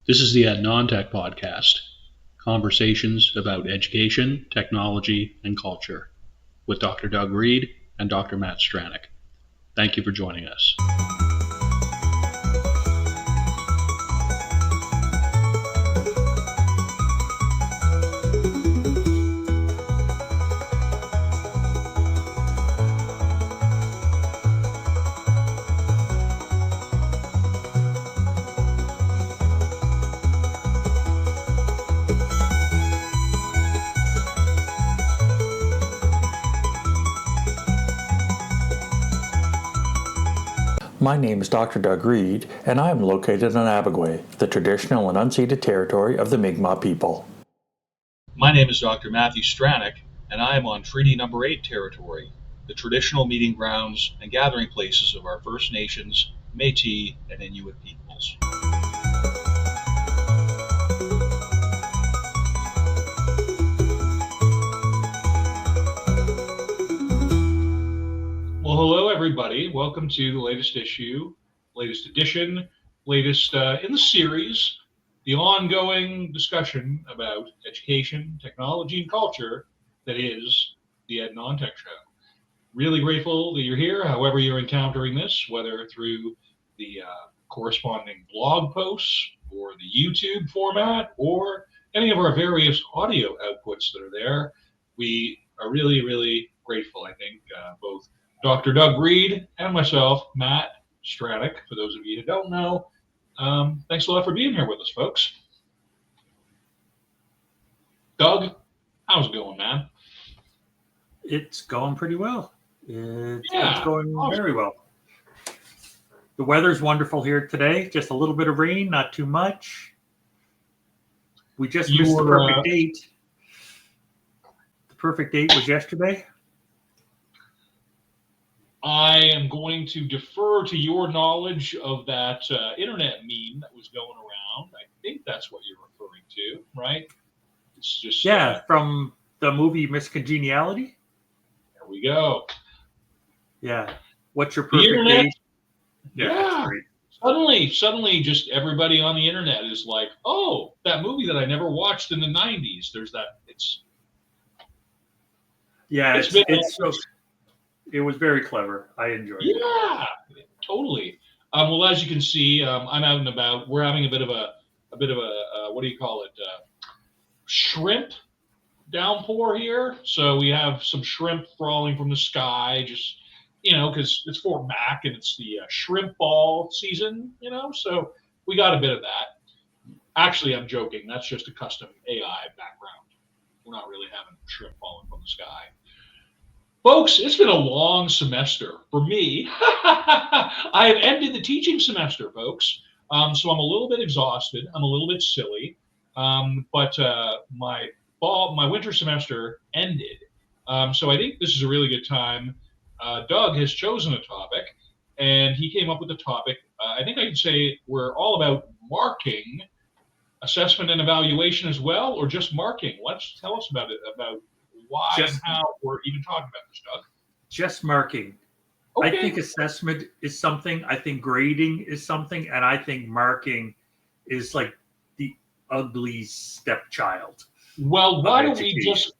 This is the Non-Tech Podcast, conversations about education, technology, and culture, with Dr. Doug Reed and Dr. Matt Stranick. Thank you for joining us. My name is Dr. Doug Reed, and I am located on Abagway, the traditional and unceded territory of the Mi'kmaq people. My name is Dr. Matthew Stranick, and I am on Treaty Number 8 territory, the traditional meeting grounds and gathering places of our First Nations, Métis, and Inuit peoples. Well, hello everybody. Welcome to the latest edition, latest in the series, the ongoing discussion about education, technology, and culture that is the Ed Non-Tech Show. Really grateful that you're here, however you're encountering this, whether through the corresponding blog posts or the YouTube format or any of our various audio outputs that are there. We are really, really grateful, I think, both Dr. Doug Reed and myself, Matt Stranick, for those of you who don't know. Thanks a lot for being here with us, folks. Doug, how's it going, man? It's going pretty well. It's going awesome. Very well. The weather's wonderful here today. Just a little bit of rain, not too much. We just missed the perfect date. The perfect date was yesterday. I am going to defer to your knowledge of that internet meme that was going around. I think that's what you're referring to, right? It's just from the movie Miss Congeniality. There we go. Yeah. What's your perfect date? Yeah. Suddenly, just everybody on the internet is like, "Oh, that movie that I never watched in the '90s." There's that. It was very clever. I enjoyed it. Yeah, totally. Well, as you can see, I'm out and about. We're having a bit of a what do you call it? Shrimp downpour here. So we have some shrimp falling from the sky, just because it's Fort Mac and it's the shrimp ball season. So we got a bit of that. Actually, I'm joking. That's just a custom AI background. We're not really having shrimp falling from the sky. Folks, it's been a long semester for me. I have ended the teaching semester, folks. So I'm a little bit exhausted. I'm a little bit silly. But my winter semester ended. So I think this is a really good time. Doug has chosen a topic, and he came up with a topic. I think I can say we're all about marking, assessment and evaluation as well, or just marking. Tell us about it, about why and how we're even talking about this, Doug. Just marking. Okay. I think assessment is something. I think grading is something. And I think marking is like the ugly stepchild. Well, why don't we just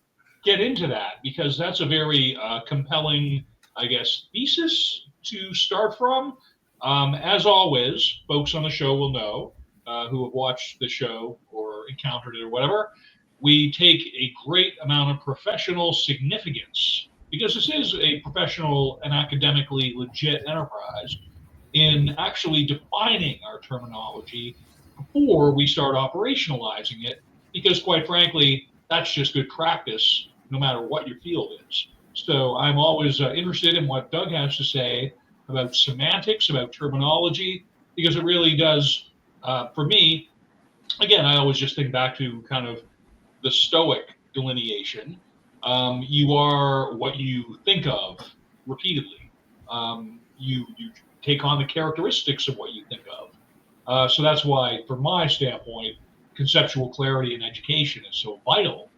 get into that? Because that's a very compelling, I guess, thesis to start from. As always, folks on the show will know, who have watched the show or encountered it or whatever, we take a great amount of professional significance, because this is a professional and academically legit enterprise, in actually defining our terminology before we start operationalizing it, because quite frankly, that's just good practice no matter what your field is. So I'm always interested in what Doug has to say about semantics, about terminology, because it really does, for me, again, I always just think back to kind of the Stoic delineation. You are what you think of repeatedly. You take on the characteristics of what you think of. So that's why, from my standpoint, conceptual clarity in education is so vital.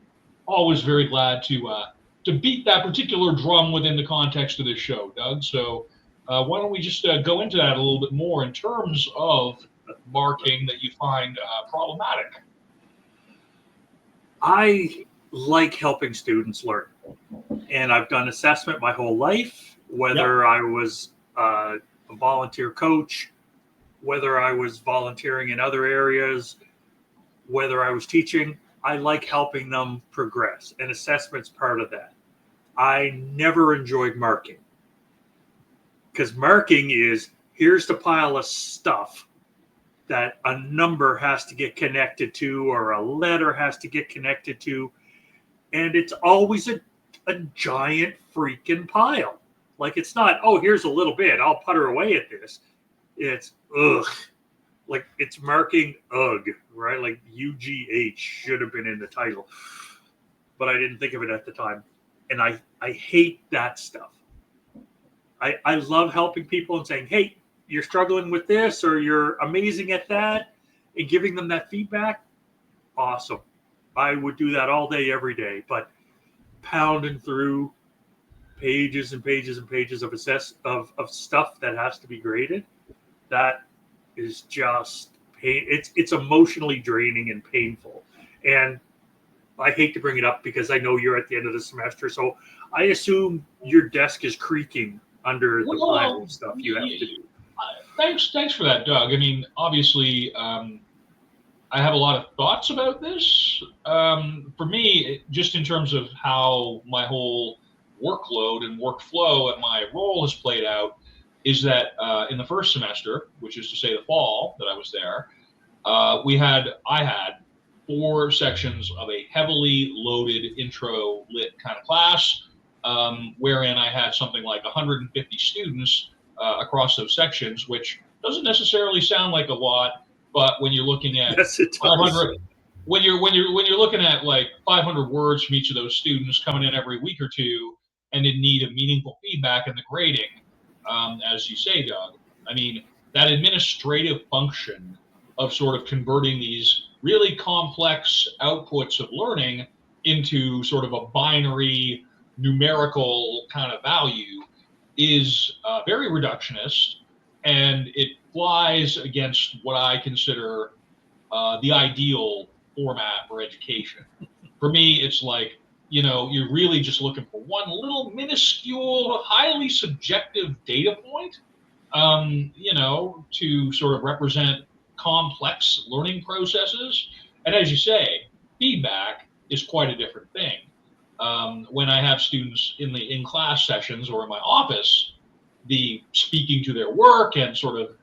Always very glad to beat that particular drum within the context of this show, Doug. So why don't we just go into that a little bit more in terms of marking that you find problematic? I like helping students learn, and I've done assessment my whole life, whether I was a volunteer coach, whether I was volunteering in other areas, whether I was teaching. I like helping them progress, and assessment's part of that. I never enjoyed marking, because marking is, here's the pile of stuff that a number has to get connected to, or a letter has to get connected to. And it's always a giant freaking pile. Like, it's not, oh, here's a little bit, I'll putter away at this. It's, ugh. Like, it's marking ugh, right? Like, UGH should have been in the title. But I didn't think of it at the time. And I hate that stuff. I love helping people and saying, hey, you're struggling with this, or you're amazing at that, and giving them that feedback. Awesome. I would do that all day, every day. But pounding through pages and pages and pages of stuff that has to be graded, that is just pain. It's emotionally draining and painful. And I hate to bring it up because I know you're at the end of the semester, so I assume your desk is creaking under the pile of stuff you have to do. Thanks for that, Doug. I mean, obviously, I have a lot of thoughts about this. For me, just in terms of how my whole workload and workflow at my role has played out, is that in the first semester, which is to say the fall that I was there, I had 4 sections of a heavily loaded intro lit kind of class, wherein I had something like 150 students across those sections, which doesn't necessarily sound like a lot, but when you're looking at 500, when you're looking at like 500 words from each of those students coming in every week or two, and in need of meaningful feedback in the grading, as you say, Doug, I mean, that administrative function of sort of converting these really complex outputs of learning into sort of a binary numerical kind of value is very reductionist, and it flies against what I consider the ideal format for education. For me, it's like, you're really just looking for one little minuscule, highly subjective data point, to sort of represent complex learning processes. And as you say, feedback is quite a different thing. When I have students in class sessions or in my office, the speaking to their work and sort of,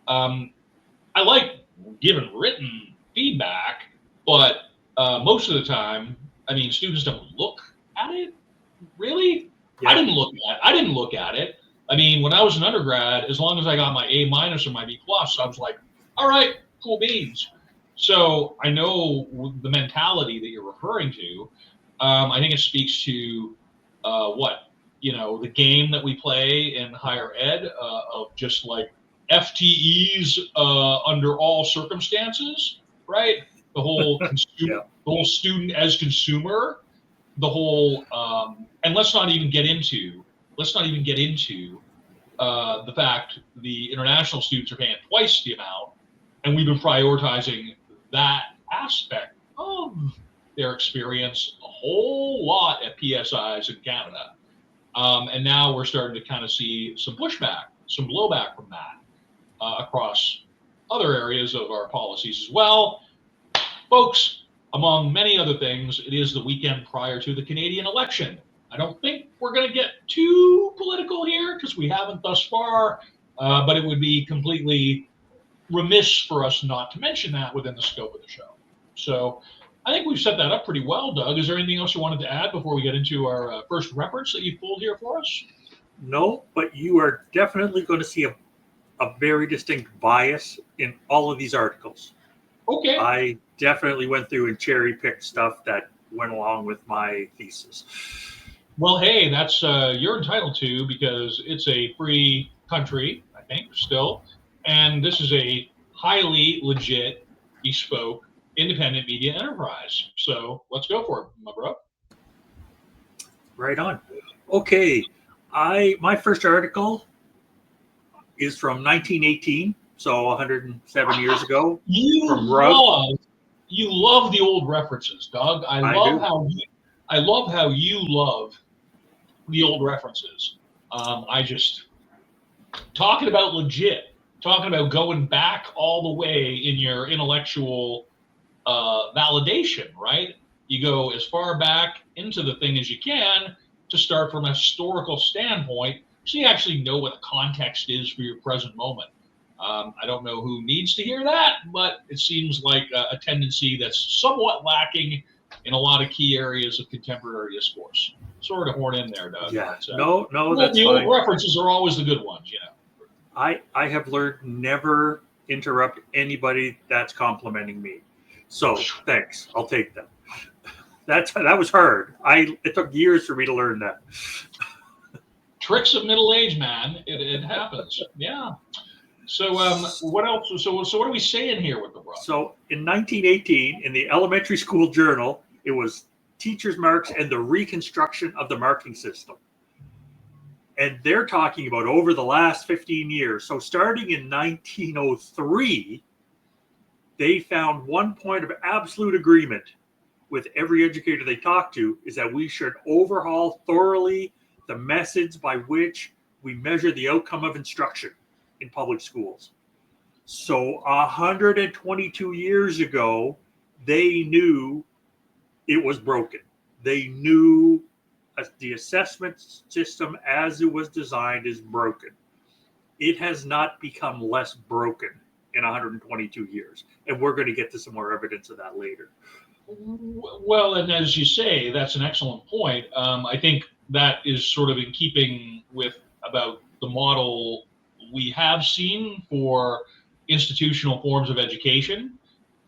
I like giving written feedback, but most of the time, I mean, students don't look at it. Really? Yeah. I didn't look at it. I mean, when I was an undergrad, as long as I got my A- or my B+, I was like, all right, cool beans. So I know the mentality that you're referring to. I think it speaks to the game that we play in higher ed of just like FTEs under all circumstances, right? The whole consumer, the whole student as consumer, the whole, and let's not even get into the fact the international students are paying twice the amount, and we've been prioritizing that aspect of their experience a whole lot at PSIs in Canada. And now we're starting to kind of see some pushback, some blowback from that across other areas of our policies as well. Folks, among many other things, it is the weekend prior to the Canadian election. I don't think we're going to get too political here because we haven't thus far, but it would be completely remiss for us not to mention that within the scope of the show. So I think we've set that up pretty well, Doug. Is there anything else you wanted to add before we get into our first reference that you pulled here for us? No, but you are definitely going to see a very distinct bias in all of these articles. Okay. I definitely went through and cherry-picked stuff that went along with my thesis. Well, hey, that's you're entitled to, because it's a free country, I think, still. And this is a highly legit, bespoke, independent media enterprise. So let's go for it, my bro. Right on. Okay. My first article is from 1918, So 107 years ago. You From Rug. love the old references, Doug. I love how you love the old references. I just talking about legit, talking about going back all the way in your intellectual validation, right? You go as far back into the thing as you can to start from a historical standpoint, so you actually know what the context is for your present moment. I don't know who needs to hear that, but it seems like a tendency that's somewhat lacking in a lot of key areas of contemporary discourse. Sort of horn in there, Doug. Yeah. But, No, that's the fine. old references are always the good ones, you know. I have learned never interrupt anybody that's complimenting me. So thanks. I'll take that. That was hard. It took years for me to learn that. Tricks of middle age, man. It happens. Yeah. So what else? So what are we saying here with the brother? So in 1918, in the Elementary School Journal, it was teachers' marks and the reconstruction of the marking system. And they're talking about over the last 15 years. So starting in 1903, they found one point of absolute agreement with every educator they talked to, is that we should overhaul thoroughly the methods by which we measure the outcome of instruction in public schools. So 122 years ago, they knew it was broken. They knew the assessment system as it was designed is broken. It has not become less broken in 122 years. And we're going to get to some more evidence of that later. Well, and as you say, that's an excellent point. I think that is sort of in keeping with about the model we have seen for institutional forms of education,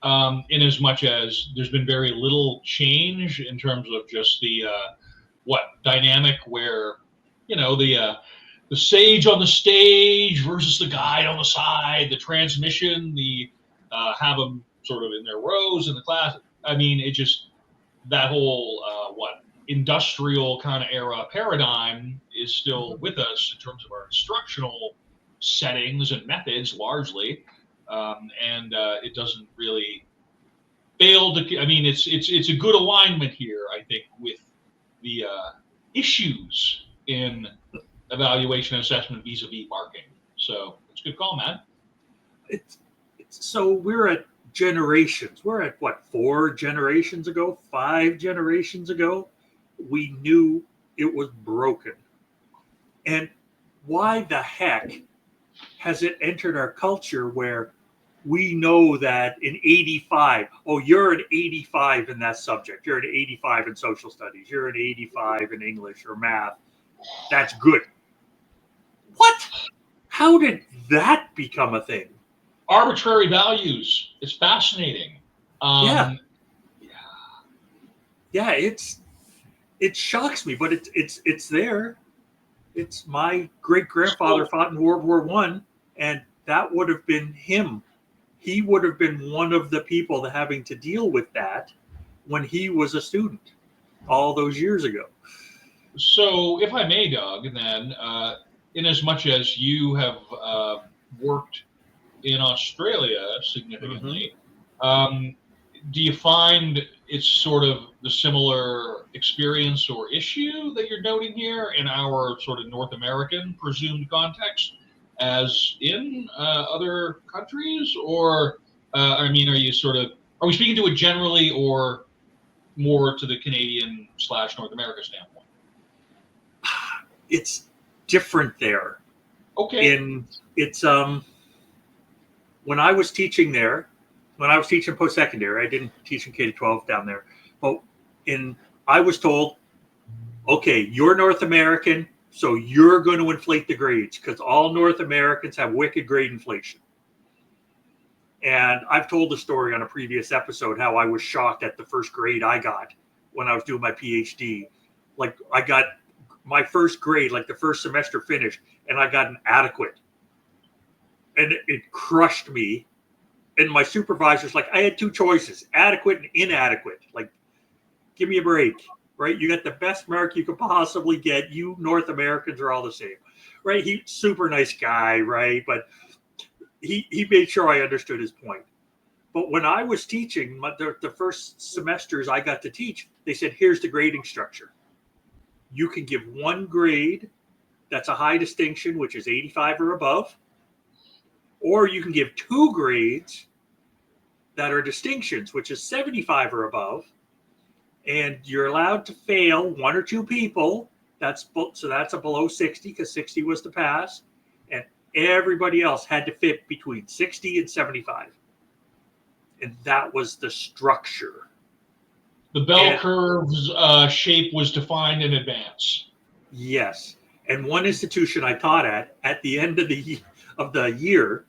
in as much as there's been very little change in terms of just the dynamic where, you know, the sage on the stage versus the guide on the side, the transmission, the have them sort of in their rows in the class. I mean, it just, that whole industrial kind of era paradigm is still with us in terms of our instructional settings and methods largely, and it doesn't really fail to. I mean, it's a good alignment here, I think, with the issues in evaluation and assessment vis-a-vis marking. So it's a good call, man. So we're at generations. We're at what, 4 generations ago, 5 generations ago, we knew it was broken. And why the heck has it entered our culture where we know that in 85, oh, you're an 85 in that subject, you're an 85 in social studies, you're an 85 in English or math, that's good. What? How did that become a thing? Arbitrary values. It's fascinating. Yeah, it shocks me, but it's there. It's my great grandfather fought in World War I, and that would have been him. He would have been one of the people having to deal with that when he was a student all those years ago. So, if I may, Doug, then, in as much as you have worked in Australia significantly, do you find it's sort of the similar experience or issue that you're noting here in our sort of North American presumed context as in other countries? Or, I mean, are we speaking to it generally or more to the Canadian / North America standpoint? It's different there. Okay. When I was teaching there, when I was teaching post-secondary, I didn't teach in K-12 down there, but I was told, okay, you're North American, so you're going to inflate the grades because all North Americans have wicked grade inflation. And I've told the story on a previous episode how I was shocked at the first grade I got when I was doing my PhD. Like, I got my first grade, like the first semester finished, and I got an adequate. And it crushed me. And my supervisor's like, I had 2 choices, adequate and inadequate. Like, give me a break, right? You got the best mark you could possibly get. You North Americans are all the same, right? He's super nice guy, right? But he made sure I understood his point. But when I was teaching, the first semesters I got to teach, they said, here's the grading structure. You can give one grade that's a high distinction, which is 85 or above, or you can give two grades that are distinctions, which is 75 or above, and you're allowed to fail one or two people. So that's a below 60, because 60 was the pass, and everybody else had to fit between 60 and 75. And that was the structure. The bell curve's shape was defined in advance. Yes. And one institution I taught at the end of the year,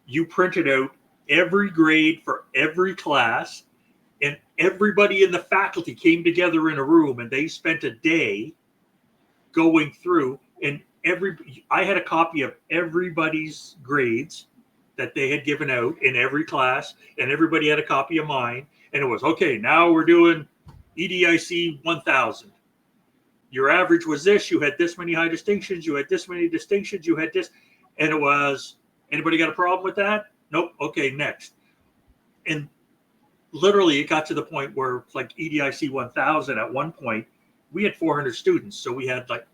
you printed out every grade for every class, and everybody in the faculty came together in a room, and they spent a day going through, and I had a copy of everybody's grades that they had given out in every class, and everybody had a copy of mine. And it was, okay, now we're doing EDIC 1000. Your average was this. You had this many high distinctions. You had this many distinctions. You had this. And it was, anybody got a problem with that? Nope. Okay, next. And literally it got to the point where, like, EDIC 1000 at one point, we had 400 students. So we had like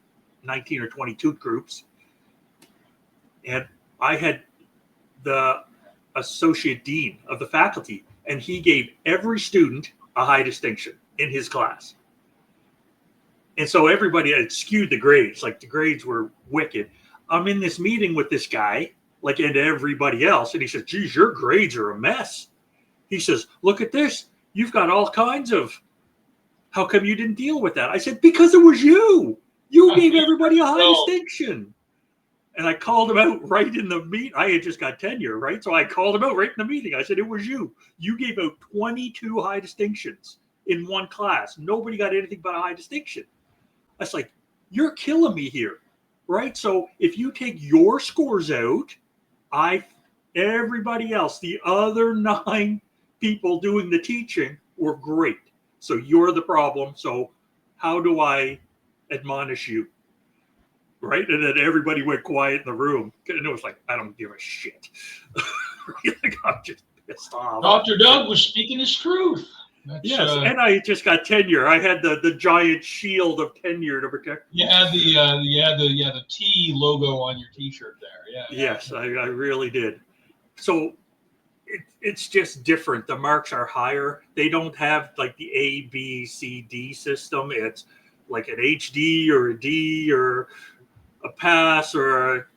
19 or 22 groups. And I had the associate dean of the faculty, and he gave every student a high distinction in his class. And so everybody had skewed the grades. Like, the grades were wicked. I'm in this meeting with this guy, like, and everybody else, and he says, geez, your grades are a mess. He says, look at this. You've got all kinds of, how come you didn't deal with that? I said, because it was you. You gave everybody a high distinction. And I called him out right in the meeting. I had just got tenure, right? So I called him out right in the meeting. I said, it was you. You gave out 22 high distinctions in one class. Nobody got anything but a high distinction. I was like, you're killing me here, right? So if you take your scores out, everybody else, the other 9 people doing the teaching were great. So you're the problem. So how do I admonish you? Right? And then everybody went quiet in the room. And it was like, I don't give a shit. Like, I'm just pissed off. Dr. Doug was speaking his truth. Yes, and I just got tenure. I had the giant shield of tenure to protect me. You had the T logo on your T-shirt there. Yeah. Yes, I really did. So it's just different. The marks are higher. They don't have like the A, B, C, D system. It's like an HD or a D or a pass or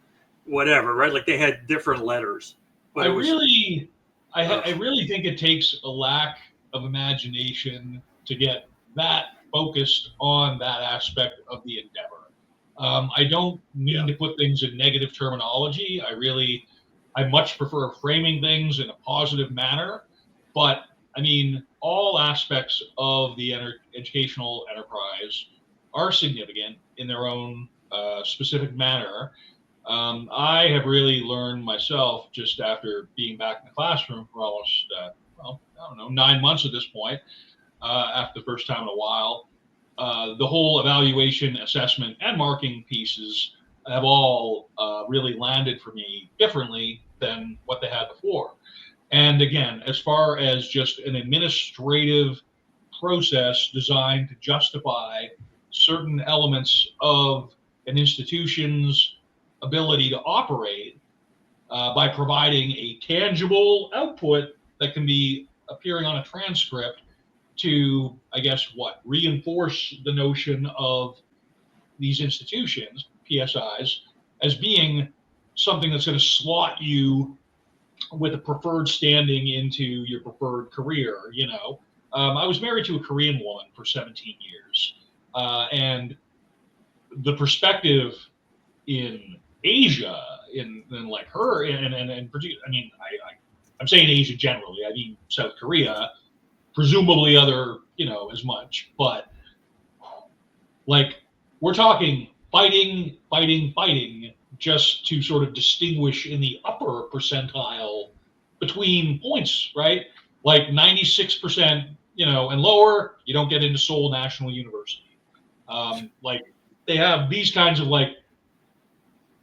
whatever, right? Like, they had different letters. But I really think it takes a lack of imagination to get that focused on that aspect of the endeavor. I don't mean to put things in negative terminology. I much prefer framing things in a positive manner, but I mean, all aspects of the educational enterprise are significant in their own specific manner. I have really learned myself, just after being back in the classroom for almost, 9 months at this point, after the first time in a while, the whole evaluation, assessment, and marking pieces have all really landed for me differently than what they had before. And again, as far as just an administrative process designed to justify certain elements of an institution's ability to operate by providing a tangible output that can be appearing on a transcript to, I guess, reinforce the notion of these institutions, PSIs, as being something that's going to slot you with a preferred standing into your preferred career. I was married to a Korean woman for 17 years, and the perspective in Asia, in like her, and I mean, I'm saying Asia generally. I mean South Korea, presumably other, as much, but like, we're talking fighting, just to sort of distinguish in the upper percentile between points, right? Like 96%, and lower, you don't get into Seoul National University. Like, they have these kinds of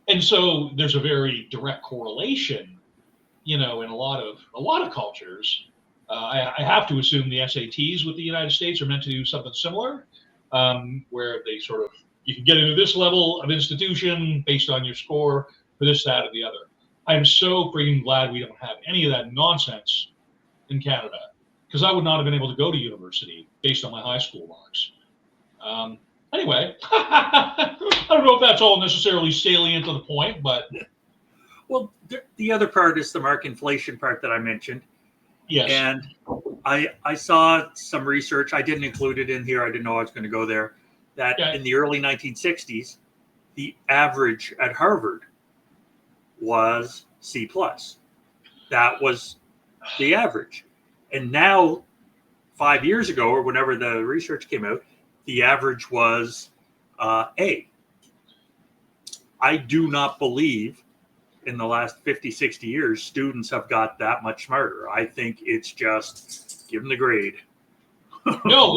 and so there's a very direct correlation in a lot of cultures, I have to assume the SATs with the United States are meant to do something similar, where they sort of, you can get into this level of institution based on your score for this, that, or the other. I'm so freaking glad we don't have any of that nonsense in Canada, because I would not have been able to go to university based on my high school marks. Anyway, I don't know if that's all necessarily salient to the point, but. Well, the other part is the mark inflation part that I mentioned. Yes. And I saw some research. I didn't include it in here. I didn't know I was going to go there. That in the early 1960s, the average at Harvard was C+. That was the average. And now, 5 years ago, or whenever the research came out, the average was A. I do not believe in the last 50, 60 years, students have got that much smarter. I think it's just give them the grade. No,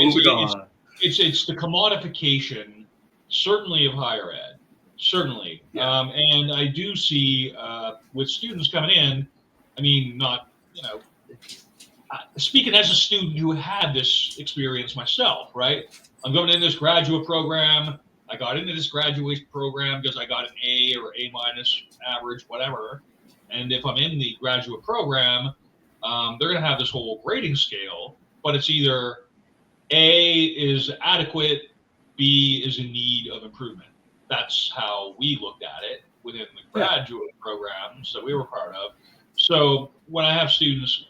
it's the commodification, certainly of higher ed, certainly. Yeah. And I do see with students coming in, I mean, not, speaking as a student who had this experience myself, right? I'm going in this graduate program. I got into this graduate program because I got an A or A minus average, whatever. And if I'm in the graduate program, they're going to have this whole grading scale, but it's either A is adequate, B is in need of improvement. That's how we looked at it within the graduate programs that we were part of. So when I have students,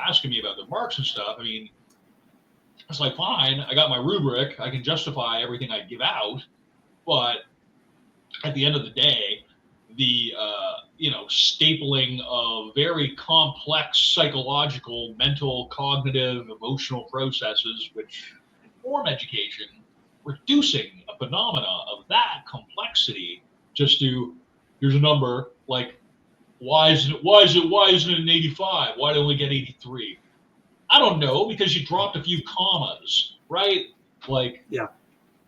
asking me about their marks and stuff, I mean, it's like, fine, I got my rubric. I can justify everything I give out. But at the end of the day, the stapling of very complex psychological, mental, cognitive, emotional processes which inform education, reducing a phenomena of that complexity just to, here's a number, like, why isn't it an 85? Why did I only get 83? I don't know, because you dropped a few commas, right? Like,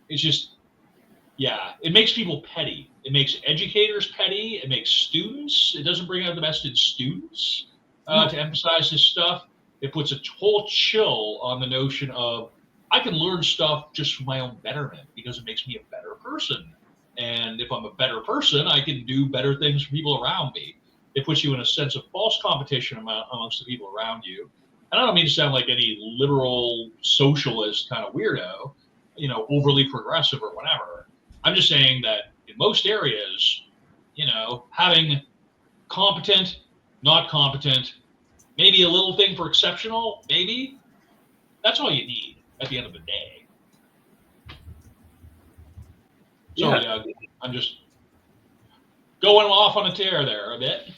it's just. Yeah, it makes people petty. It makes educators petty. It makes students. It doesn't bring out the best in students to emphasize this stuff. It puts a whole chill on the notion of, I can learn stuff just for my own betterment because it makes me a better person. And if I'm a better person, I can do better things for people around me. It puts you in a sense of false competition amongst the people around you. And I don't mean to sound like any liberal socialist kind of weirdo, overly progressive or whatever. I'm just saying that in most areas, having competent, not competent, maybe a little thing for exceptional, maybe, that's all you need at the end of the day. Sorry, Doug, I'm just going off on a tear there a bit.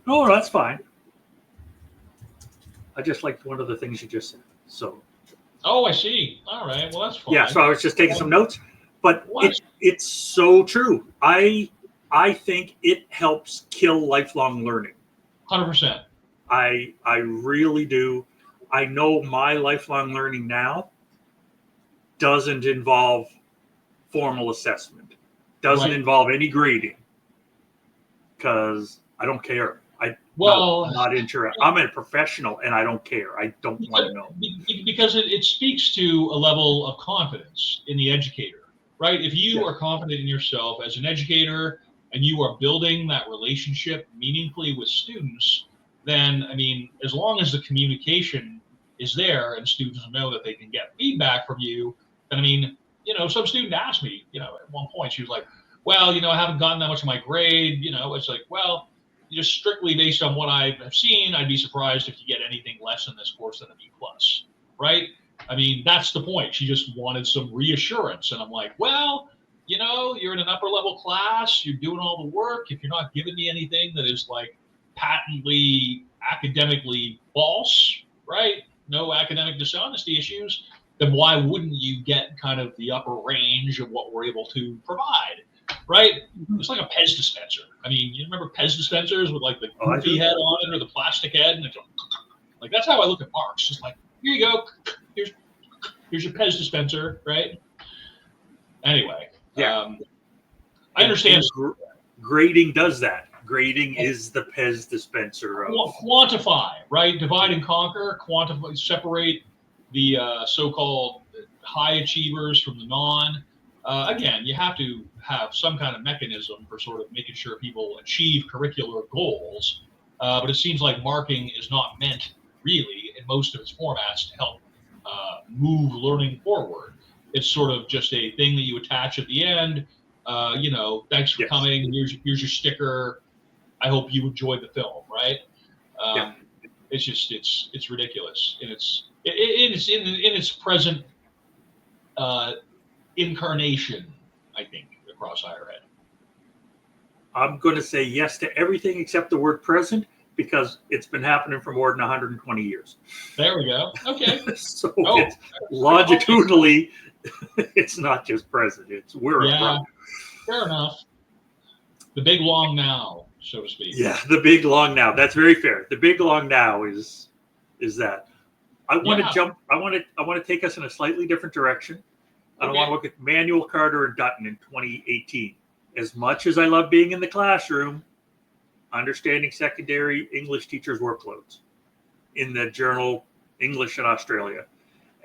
No, that's fine. I just liked one of the things you just said. So. Oh, I see. All right. Well, that's fine. Yeah, so I was just taking some notes. But it's so true. I think it helps kill lifelong learning. 100%. I really do. I know my lifelong learning now doesn't involve formal assessment, doesn't involve any grading, because I don't care. I'm not interested. I'm a professional and I don't care. I don't want to know. Because it speaks to a level of confidence in the educator. Right? If you are confident in yourself as an educator and you are building that relationship meaningfully with students, then, I mean, as long as the communication is there and students know that they can get feedback from you, then, I mean, some student asked me, at one point, she was like, well, I haven't gotten that much of my grade. It's like, well, just strictly based on what I have seen, I'd be surprised if you get anything less in this course than a B+, right? I mean, that's the point. She just wanted some reassurance. And I'm like, well, you're in an upper level class. You're doing all the work. If you're not giving me anything that is like patently academically false, right? No academic dishonesty issues, then why wouldn't you get kind of the upper range of what we're able to provide, right? It's like a Pez dispenser. I mean, you remember Pez dispensers with like the goofy head on it or the plastic head? And it's like, that's how I look at marks. Just like, here you go. Here's your Pez dispenser, right? Anyway, I understand. Grading does that. Grading is the Pez dispenser of quantify, right? Divide and conquer, quantify, separate the so-called high achievers from the non. Again, you have to have some kind of mechanism for sort of making sure people achieve curricular goals. But it seems like marking is not meant really in most of its formats to help move learning forward. It's sort of just a thing that you attach at the end. Thanks for coming. Here's your sticker. I hope you enjoyed the film, right? It's just it's ridiculous, and it's in its present incarnation, I think, across higher ed. I'm going to say yes to everything except the word present, because it's been happening for more than 120 years. There we go. Okay. So it's longitudinally, it's not just present. It's fair enough. The big long now, so to speak. Yeah, the big long now. That's very fair. The big long now is that. I want to jump. I want to take us in a slightly different direction. I want to look at Manuel, Carter, and Dutton in 2018. As much as I love being in the classroom, understanding secondary English teachers' workloads in the journal English in Australia.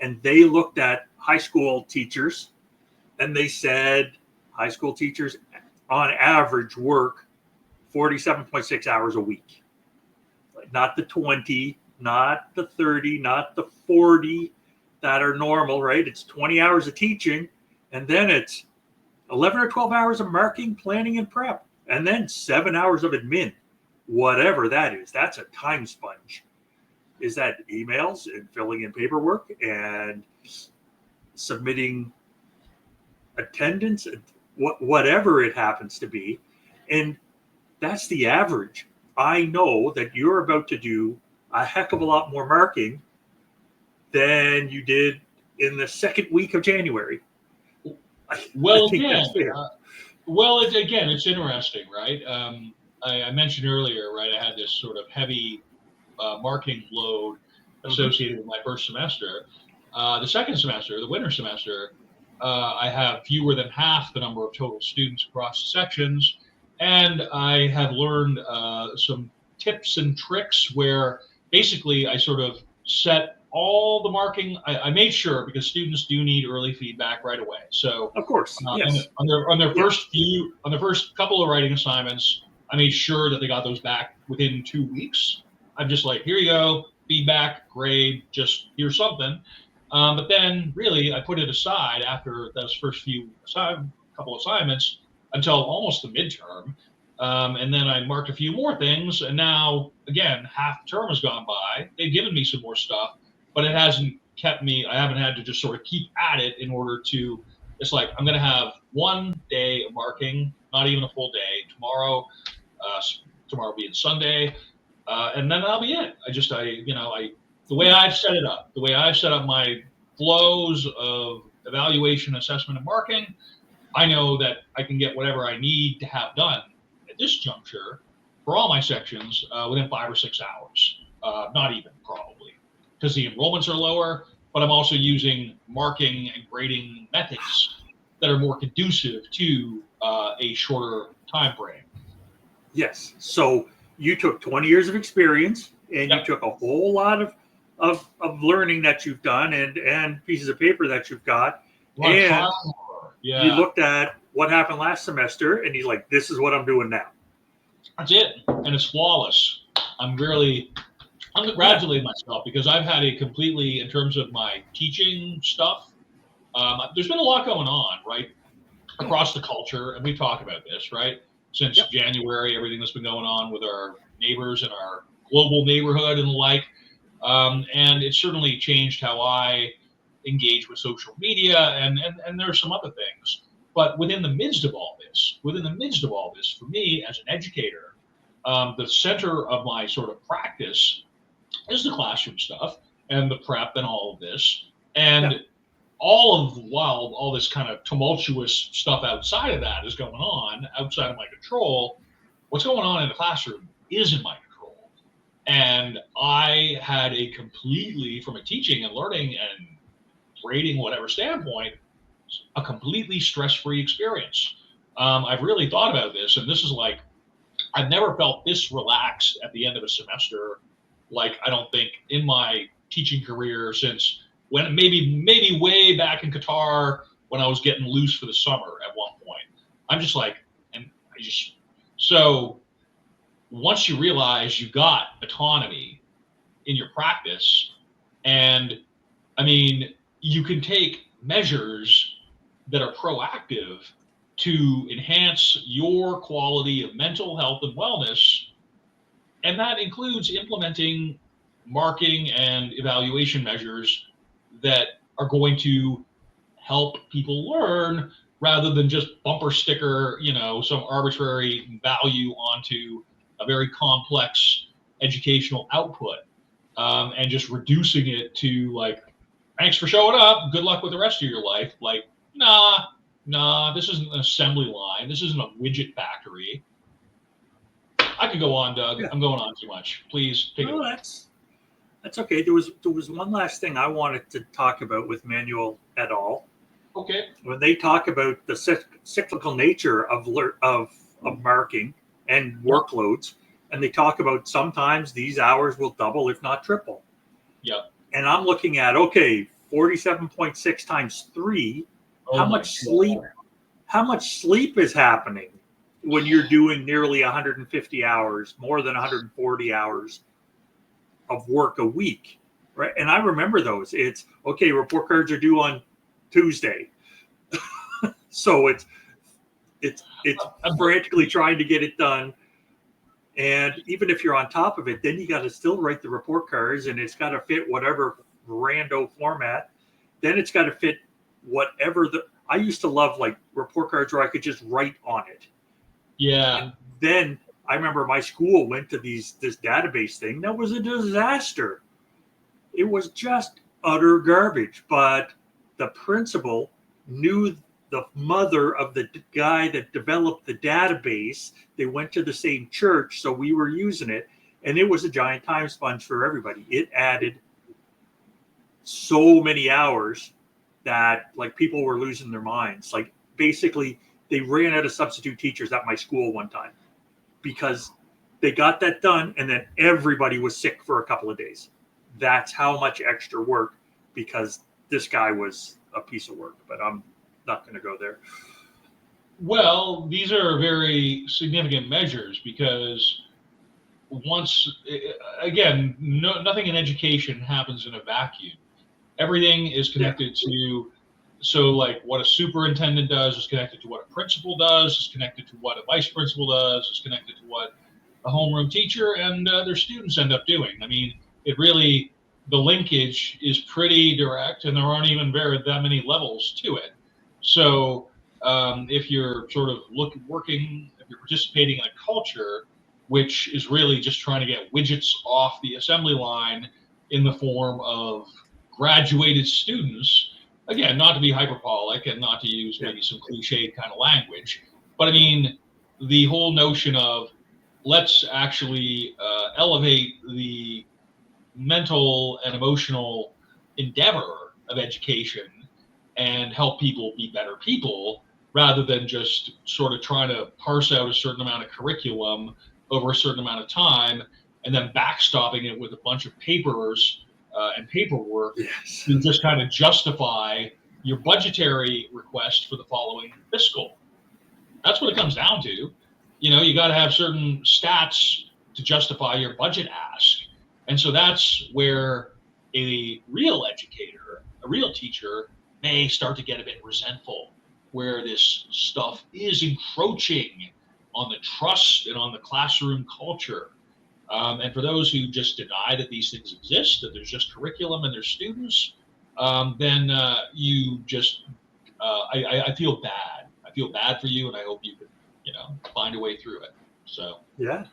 And they looked at high school teachers, and they said high school teachers on average work 47.6 hours a week. Not the 20, not the 30, not the 40 that are normal, right? It's 20 hours of teaching, and then it's 11 or 12 hours of marking, planning, and prep, and then 7 hours of admin, whatever that is. That's a time sponge. Is that emails and filling in paperwork and submitting attendance, whatever it happens to be. And that's the average. I know that you're about to do a heck of a lot more marking than you did in the second week of January. It's interesting, right? I mentioned earlier, right, I had this sort of heavy marking load associated with my first semester. The second semester, the winter semester, I have fewer than half the number of total students across sections. And I have learned some tips and tricks where basically I sort of set all the marking. I made sure, because students do need early feedback right away. So of course, yes. On their first couple of writing assignments, I made sure that they got those back within 2 weeks. I'm just like, here you go, feedback, grade, just here's something. But then really I put it aside after those first couple assignments until almost the midterm. And then I marked a few more things. And now, again, half the term has gone by. They've given me some more stuff, but it hasn't kept me, I haven't had to just sort of keep at it in order to, it's like, I'm going to have 1 day of marking, not even a full day. Tomorrow being Sunday. And then that'll be it. The way I've set it up, my flows of evaluation, assessment, and marking, I know that I can get whatever I need to have done at this juncture for all my sections within 5 or 6 hours. Not even, probably, because the enrollments are lower, but I'm also using marking and grading methods that are more conducive to a shorter time frame. Yes. So you took 20 years of experience, and you took a whole lot of learning that you've done and pieces of paper that you've got. And you looked at what happened last semester, and you're like, this is what I'm doing now. That's it. And it's flawless. I'm congratulating myself, because I've had a completely, in terms of my teaching stuff, there's been a lot going on, right, across the culture. And we talk about this, right? Since January, everything that's been going on with our neighbors and our global neighborhood and the like. And it certainly changed how I engage with social media, and there are some other things. But within the midst of all this, for me as an educator, the center of my sort of practice is the classroom stuff and the prep and all of this. And while all this kind of tumultuous stuff outside of that is going on, outside of my control, what's going on in the classroom is in my control. And I had a completely, from a teaching and learning and grading, whatever standpoint, a completely stress-free experience. I've really thought about this, and this is like I've never felt this relaxed at the end of a semester, like I don't think in my teaching career since when maybe way back in Qatar when I was getting loose for the summer at one point. I'm just like, and I just so once you realize you got autonomy in your practice, and I mean, you can take measures that are proactive to enhance your quality of mental health and wellness. And that includes implementing marking and evaluation measures that are going to help people learn rather than just bumper sticker, some arbitrary value onto a very complex educational output, and just reducing it to like, thanks for showing up. Good luck with the rest of your life. Like, nah, this isn't an assembly line. This isn't a widget factory. I could go on, Doug. Yeah. I'm going on too much. Please take it away. That's okay. There was one last thing I wanted to talk about with Manuel et al. Okay. When they talk about the cyclical nature of marking and workloads, and they talk about sometimes these hours will double, if not triple. Yep. And I'm looking at 47.6 times 3. How much sleep is happening when you're doing nearly 150 hours, more than 140 hours of work a week, right? And I remember those. It's report cards are due on Tuesday. So it's frantically trying to get it done. And even if you're on top of it, then you got to still write the report cards, and it's got to fit whatever rando format. Then it's got to fit whatever I used to love like report cards where I could just write on it. Yeah. And then I remember my school went to this database thing. That was a disaster. It was just utter garbage. But the principal knew the mother of the guy that developed the database. They went to the same church, so we were using it. And it was a giant time sponge for everybody. It added so many hours that like people were losing their minds. Like basically they ran out of substitute teachers at my school one time because they got that done and then everybody was sick for a couple of days. That's how much extra work, because this guy was a piece of work, but I'm not going to go there. Well, these are very significant measures because nothing in education happens in a vacuum. Everything is connected to, so like what a superintendent does is connected to what a principal does, is connected to what a vice principal does, is connected to what a homeroom teacher and their students end up doing. I mean, the linkage is pretty direct, and there aren't even that many levels to it. So if you're sort of if you're participating in a culture which is really just trying to get widgets off the assembly line in the form of graduated students, again, not to be hyperbolic and not to use maybe some cliched kind of language, but I mean, the whole notion of let's actually elevate the mental and emotional endeavor of education and help people be better people rather than just sort of trying to parse out a certain amount of curriculum over a certain amount of time and then backstopping it with a bunch of papers and paperwork to just kind of justify your budgetary request for the following fiscal. That's what it comes down to. You got to have certain stats to justify your budget ask. And so that's where a real educator, a real teacher may start to get a bit resentful, where this stuff is encroaching on the trust and on the classroom culture. And for those who just deny that these things exist, that there's just curriculum and there's students, then you just, I feel bad. I feel bad for you, and I hope you can, find a way through it. So yeah,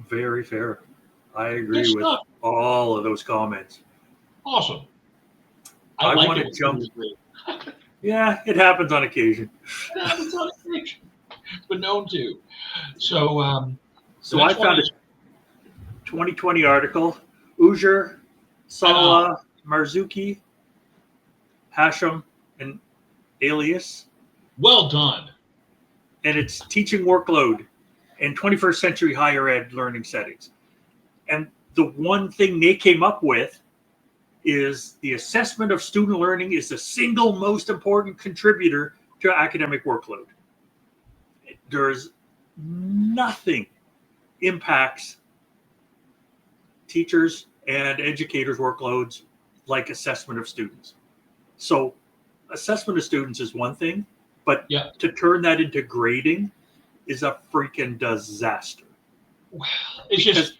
very fair. I agree with all of those comments. Awesome. I want to jump. Yeah, it happens on occasion. It happens on occasion. It's been known to. So I found a 2020 article. Ujir, Salah, Marzuki, Hashem, and Alias. Well done. And it's teaching workload. and 21st century higher ed learning settings. And the one thing they came up with is the assessment of student learning is the single most important contributor to academic workload. There's nothing impacts teachers and educators' workloads like assessment of students. So assessment of students is one thing, but to turn that into grading is a freaking disaster. Well, it's just,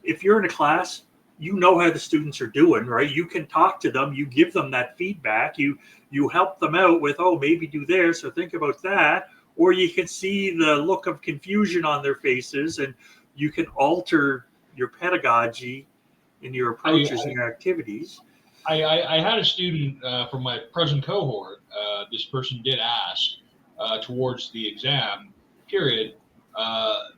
if you're in a class, you know how the students are doing, right? You can talk to them, you give them that feedback, you help them out with, oh, maybe do this or think about that, or you can see the look of confusion on their faces, and you can alter your pedagogy in your approaches and your activities. I had a student from my present cohort. This person did ask towards the exam period.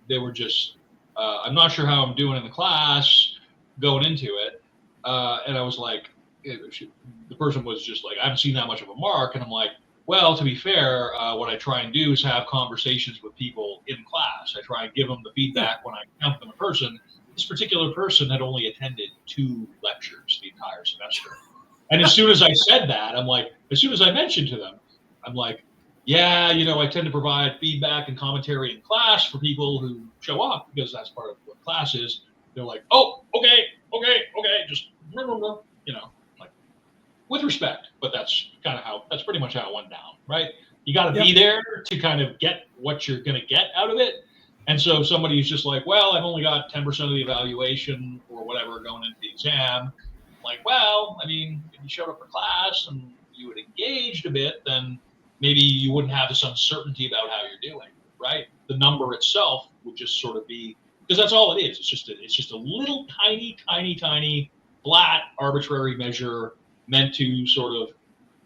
They were just, I'm not sure how I'm doing in the class going into it. And I was like, the person was just like, I haven't seen that much of a mark. And I'm like, well, to be fair, what I try and do is have conversations with people in class. I try and give them the feedback when I count them in person. This particular person had only attended 2 lectures the entire semester. And as soon as I said that, I'm like, as soon as I mentioned to them, I'm like, yeah, I tend to provide feedback and commentary in class for people who show up because that's part of what class is. They're like, oh, okay, just, like, with respect. But that's pretty much how it went down, right? You got to be there to kind of get what you're going to get out of it. And so somebody who's just like, well, I've only got 10% of the evaluation or whatever going into the exam. Like, well, I mean, if you showed up for class and you had engaged a bit, then maybe you wouldn't have this uncertainty about how you're doing, right? The number itself would just sort of be, because that's all it is. It's just a little tiny, flat, arbitrary measure meant to sort of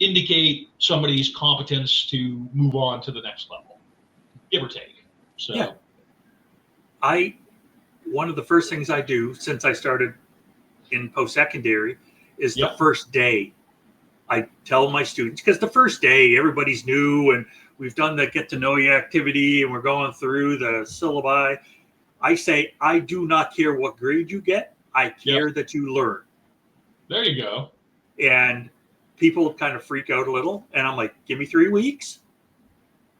indicate somebody's competence to move on to the next level, give or take. So, one of the first things I do since I started in post-secondary is the first day I tell my students, because the first day everybody's new and we've done the get to know you activity and we're going through the syllabi. I say, I do not care what grade you get. I care that you learn. There you go. And people kind of freak out a little. And I'm like, give me 3 weeks.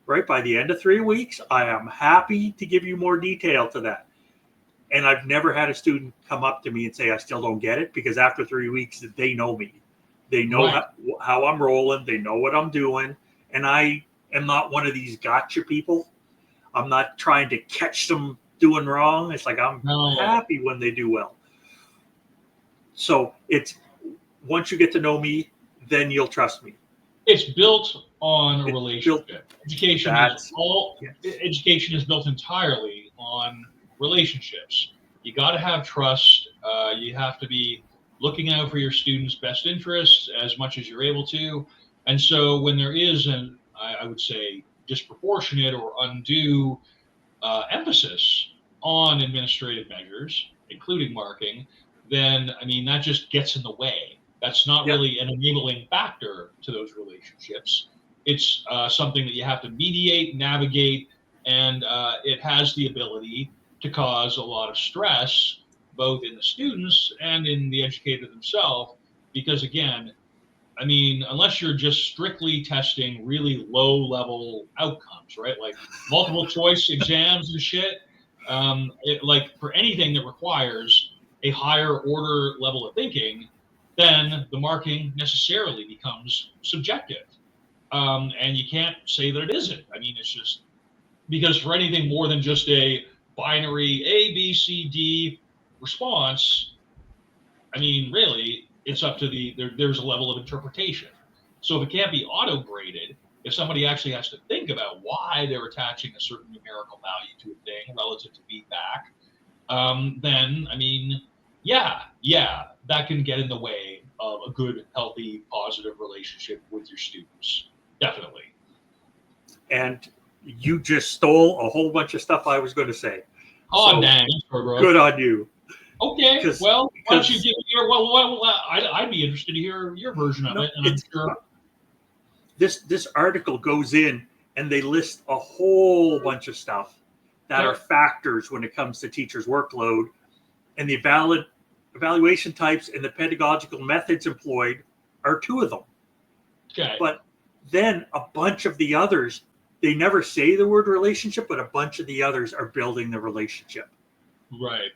Right? By the end of 3 weeks, I am happy to give you more detail to that. And I've never had a student come up to me and say, I still don't get it, because after 3 weeks, they know me. They know how I'm rolling. They know what I'm doing. And I am not one of these gotcha people. I'm not trying to catch them doing wrong. It's like, I'm happy when they do well. So it's, once you get to know me, then you'll trust me. It's built on a relationship. Education is built entirely on relationships. You got to have trust. You have to be looking out for your students' best interests as much as you're able to. And so when there is I would say, disproportionate or undue emphasis on administrative measures, including marking, then, I mean, that just gets in the way. That's not really an enabling factor to those relationships. It's something that you have to mediate, navigate, and it has the ability to cause a lot of stress, both in the students and in the educator themselves, because again, I mean, unless you're just strictly testing really low-level outcomes, right? Like multiple choice exams and shit, like for anything that requires a higher order level of thinking, then the marking necessarily becomes subjective. And you can't say that it isn't. I mean, it's just because for anything more than just a binary A, B, C, D response, I mean, really, it's up to there's a level of interpretation. So if it can't be auto-graded, if somebody actually has to think about why they're attaching a certain numerical value to a thing relative to feedback, then, I mean, that can get in the way of a good, healthy, positive relationship with your students. Definitely. And you just stole a whole bunch of stuff I was going to say. Oh, dang. Bro. Good on you. Okay. Well, why don't you give me your, I'd be interested to hear your version of it. And I'm sure this article goes in and they list a whole bunch of stuff that are factors when it comes to teachers' workload, and the evaluation types and the pedagogical methods employed are two of them. Okay. But then a bunch of the others, they never say the word relationship, but a bunch of the others are building the relationship. Right.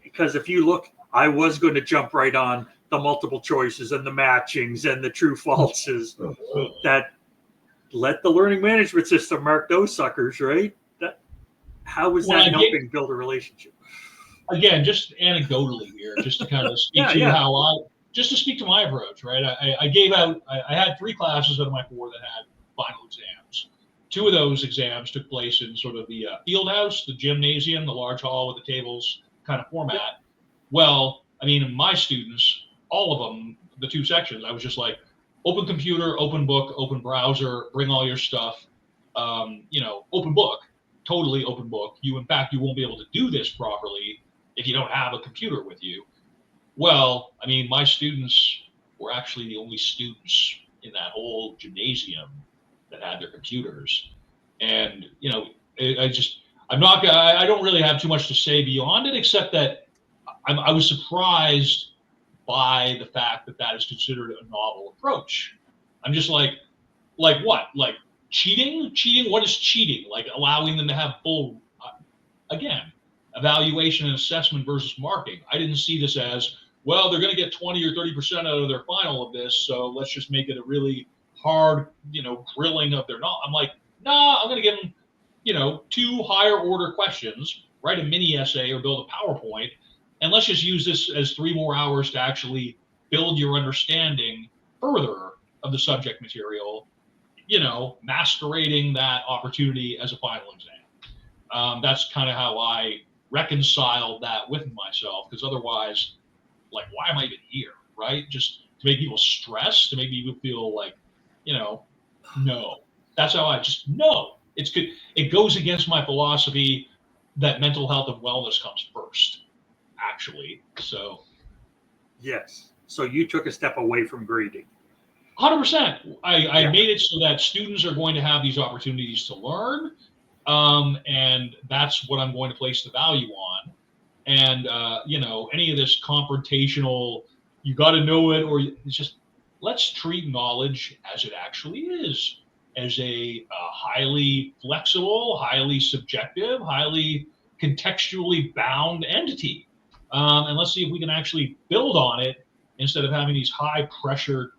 Because if you look, I was going to jump right on the multiple choices and the matchings and the true falses. That let the learning management system mark those suckers, right? How is that helping build a relationship? Again, just anecdotally here, just to kind of speak just to speak to my approach, right? I had 3 classes out of my 4 that had final exams. 2 of those exams took place in sort of the field house, the gymnasium, the large hall with the tables kind of format. Well, I mean, my students, all of them, the 2 sections, I was just like, open computer, open book, open browser, bring all your stuff, open book, totally open book. In fact, you won't be able to do this properly if you don't have a computer with you. Well, I mean, my students were actually the only students in that whole gymnasium that had their computers. And, I don't really have too much to say beyond it, except that I was surprised by the fact that is considered a novel approach. I'm just like what? Like cheating? Cheating? What is cheating? Like allowing them to have full, evaluation and assessment versus marking. I didn't see this as, well, they're going to get 20 or 30% out of their final of this, so let's just make it a really hard, grilling of their knowledge. I'm like, nah, I'm going to give them, 2 higher order questions, write a mini essay or build a PowerPoint, and let's just use this as 3 more hours to actually build your understanding further of the subject material, masquerading that opportunity as a final exam. That's kind of how I reconciled that with myself, because otherwise, like, why am I even here, right? Just to make people stress, to make people feel like, no. That's how no. It's good. It goes against my philosophy that mental health and wellness comes first, actually. So. Yes. So you took a step away from grading. 100%. I made it so that students are going to have these opportunities to learn. And that's what I'm going to place the value on. And, any of this confrontational, you got to know it, or it's just, let's treat knowledge as it actually is, as a highly flexible, highly subjective, highly contextually bound entity. And let's see if we can actually build on it instead of having these high pressure,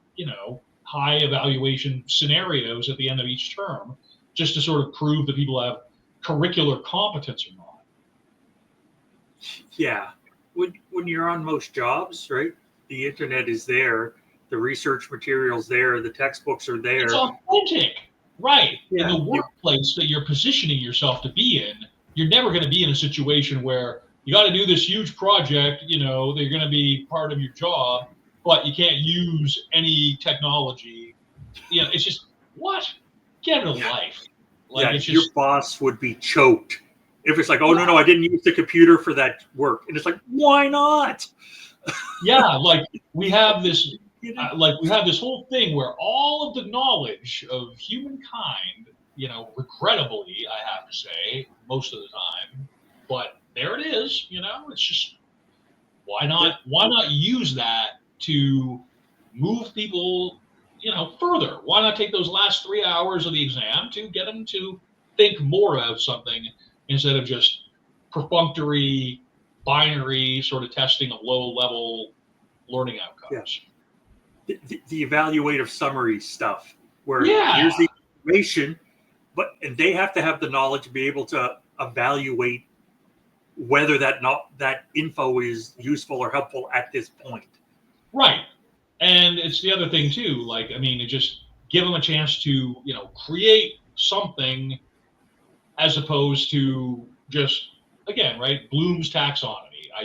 high evaluation scenarios at the end of each term, just to sort of prove that people have curricular competence or not. Yeah. When you're on most jobs, right, the internet is there, the research material's there, the textbooks are there. It's authentic, right? Yeah. In the workplace that you're positioning yourself to be in, you're never going to be in a situation where you got to do this huge project, they're going to be part of your job, but you can't use any technology. It's just, what? Get a life. Like, it's just, your boss would be choked if it's like, oh, no, I didn't use the computer for that work. And it's like, why not? Yeah, like we have this whole thing where all of the knowledge of humankind, regrettably, I have to say, most of the time, but there it is, it's just, why not use that to move people, further? Why not take those last 3 hours of the exam to get them to think more about something instead of just perfunctory, binary sort of testing of low-level learning outcomes? Yeah. The evaluative summary stuff, where here's the information, and they have to have the knowledge to be able to evaluate whether that info is useful or helpful at this point. Right. And it's the other thing too, it just give them a chance to, create something as opposed to just, again, right, Bloom's taxonomy. I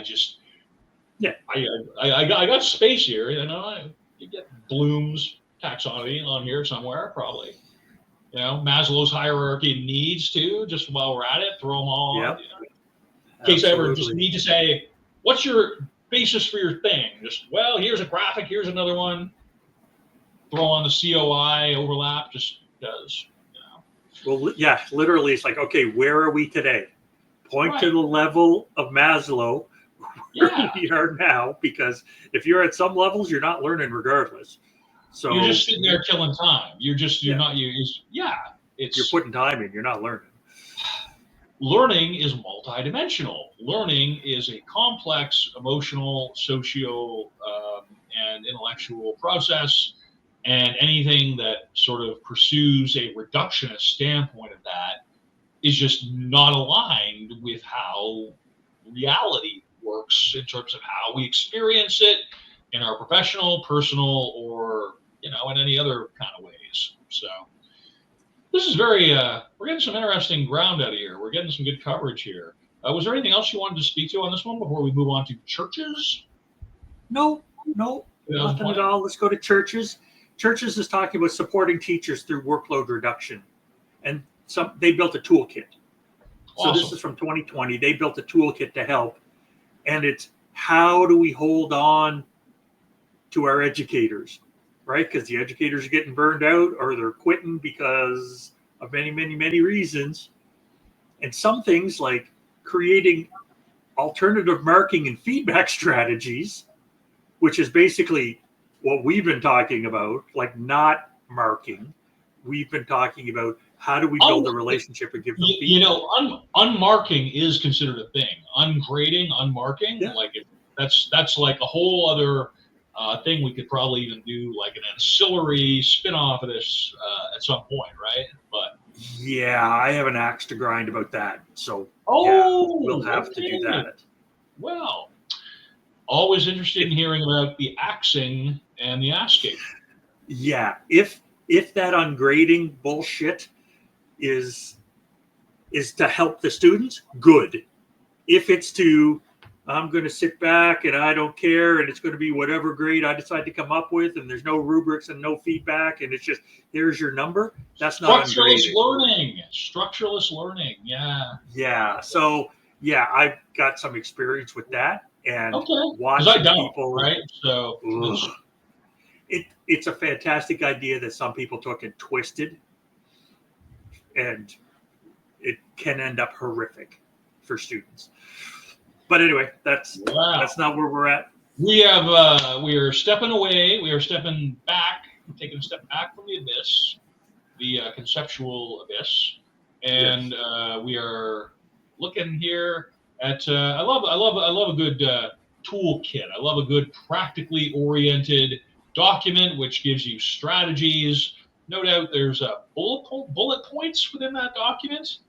got space here, you get Bloom's taxonomy on here somewhere, probably. Maslow's hierarchy of needs too, just while we're at it, throw them all on. In case I ever just need to say, what's your basis for your thing? Just, well, here's a graphic, here's another one. Throw on the COI overlap, just does. Well, yeah, literally, it's like, okay, where are we today? point to the level of Maslow where we are now, because if you're at some levels, you're not learning regardless. So you're just sitting there killing time. It's putting time in, you're not learning. Learning is multidimensional. Learning is a complex emotional, social, and intellectual process, and anything that sort of pursues a reductionist standpoint of that is just not aligned with how reality works in terms of how we experience it in our professional, personal, or in any other kind of ways. So this is we're getting some interesting ground out of here. We're getting some good coverage here. Was there anything else you wanted to speak to on this one before we move on to churches? No, nothing at all. Let's go to churches. Churches is talking about supporting teachers through workload reduction. And they built a toolkit. Awesome. So this is from 2020. They built a toolkit to help. And it's how do we hold on to our educators, right? Because the educators are getting burned out or they're quitting because of many, many, many reasons. And some things like creating alternative marking and feedback strategies, which is basically what we've been talking about, like not marking. We've been talking about how do we build a relationship and give them feedback. Unmarking is considered a thing. Ungrading, unmarking, that's like a whole other thing we could probably even do, like an ancillary spin-off of this at some point, right? But yeah, I have an axe to grind about that. So we'll have to do that. Well, always interested in hearing about the axing and the asking. Yeah, if that ungrading bullshit is to help the students, good. If it's to, I'm going to sit back and I don't care and it's going to be whatever grade I decide to come up with and there's no rubrics and no feedback and it's just, here's your number, that's not ungrading. Structuralist learning, yeah. Yeah, so I've got some experience with that and watching people. Right, so it's a fantastic idea that some people took and twisted, and it can end up horrific for students. But anyway, that's not where we're at. We are stepping away. We are stepping back, taking a step back from the abyss, the conceptual abyss, and we are looking here at. I love a good toolkit. I love a good practically oriented document which gives you strategies. No doubt, there's bullet points within that document.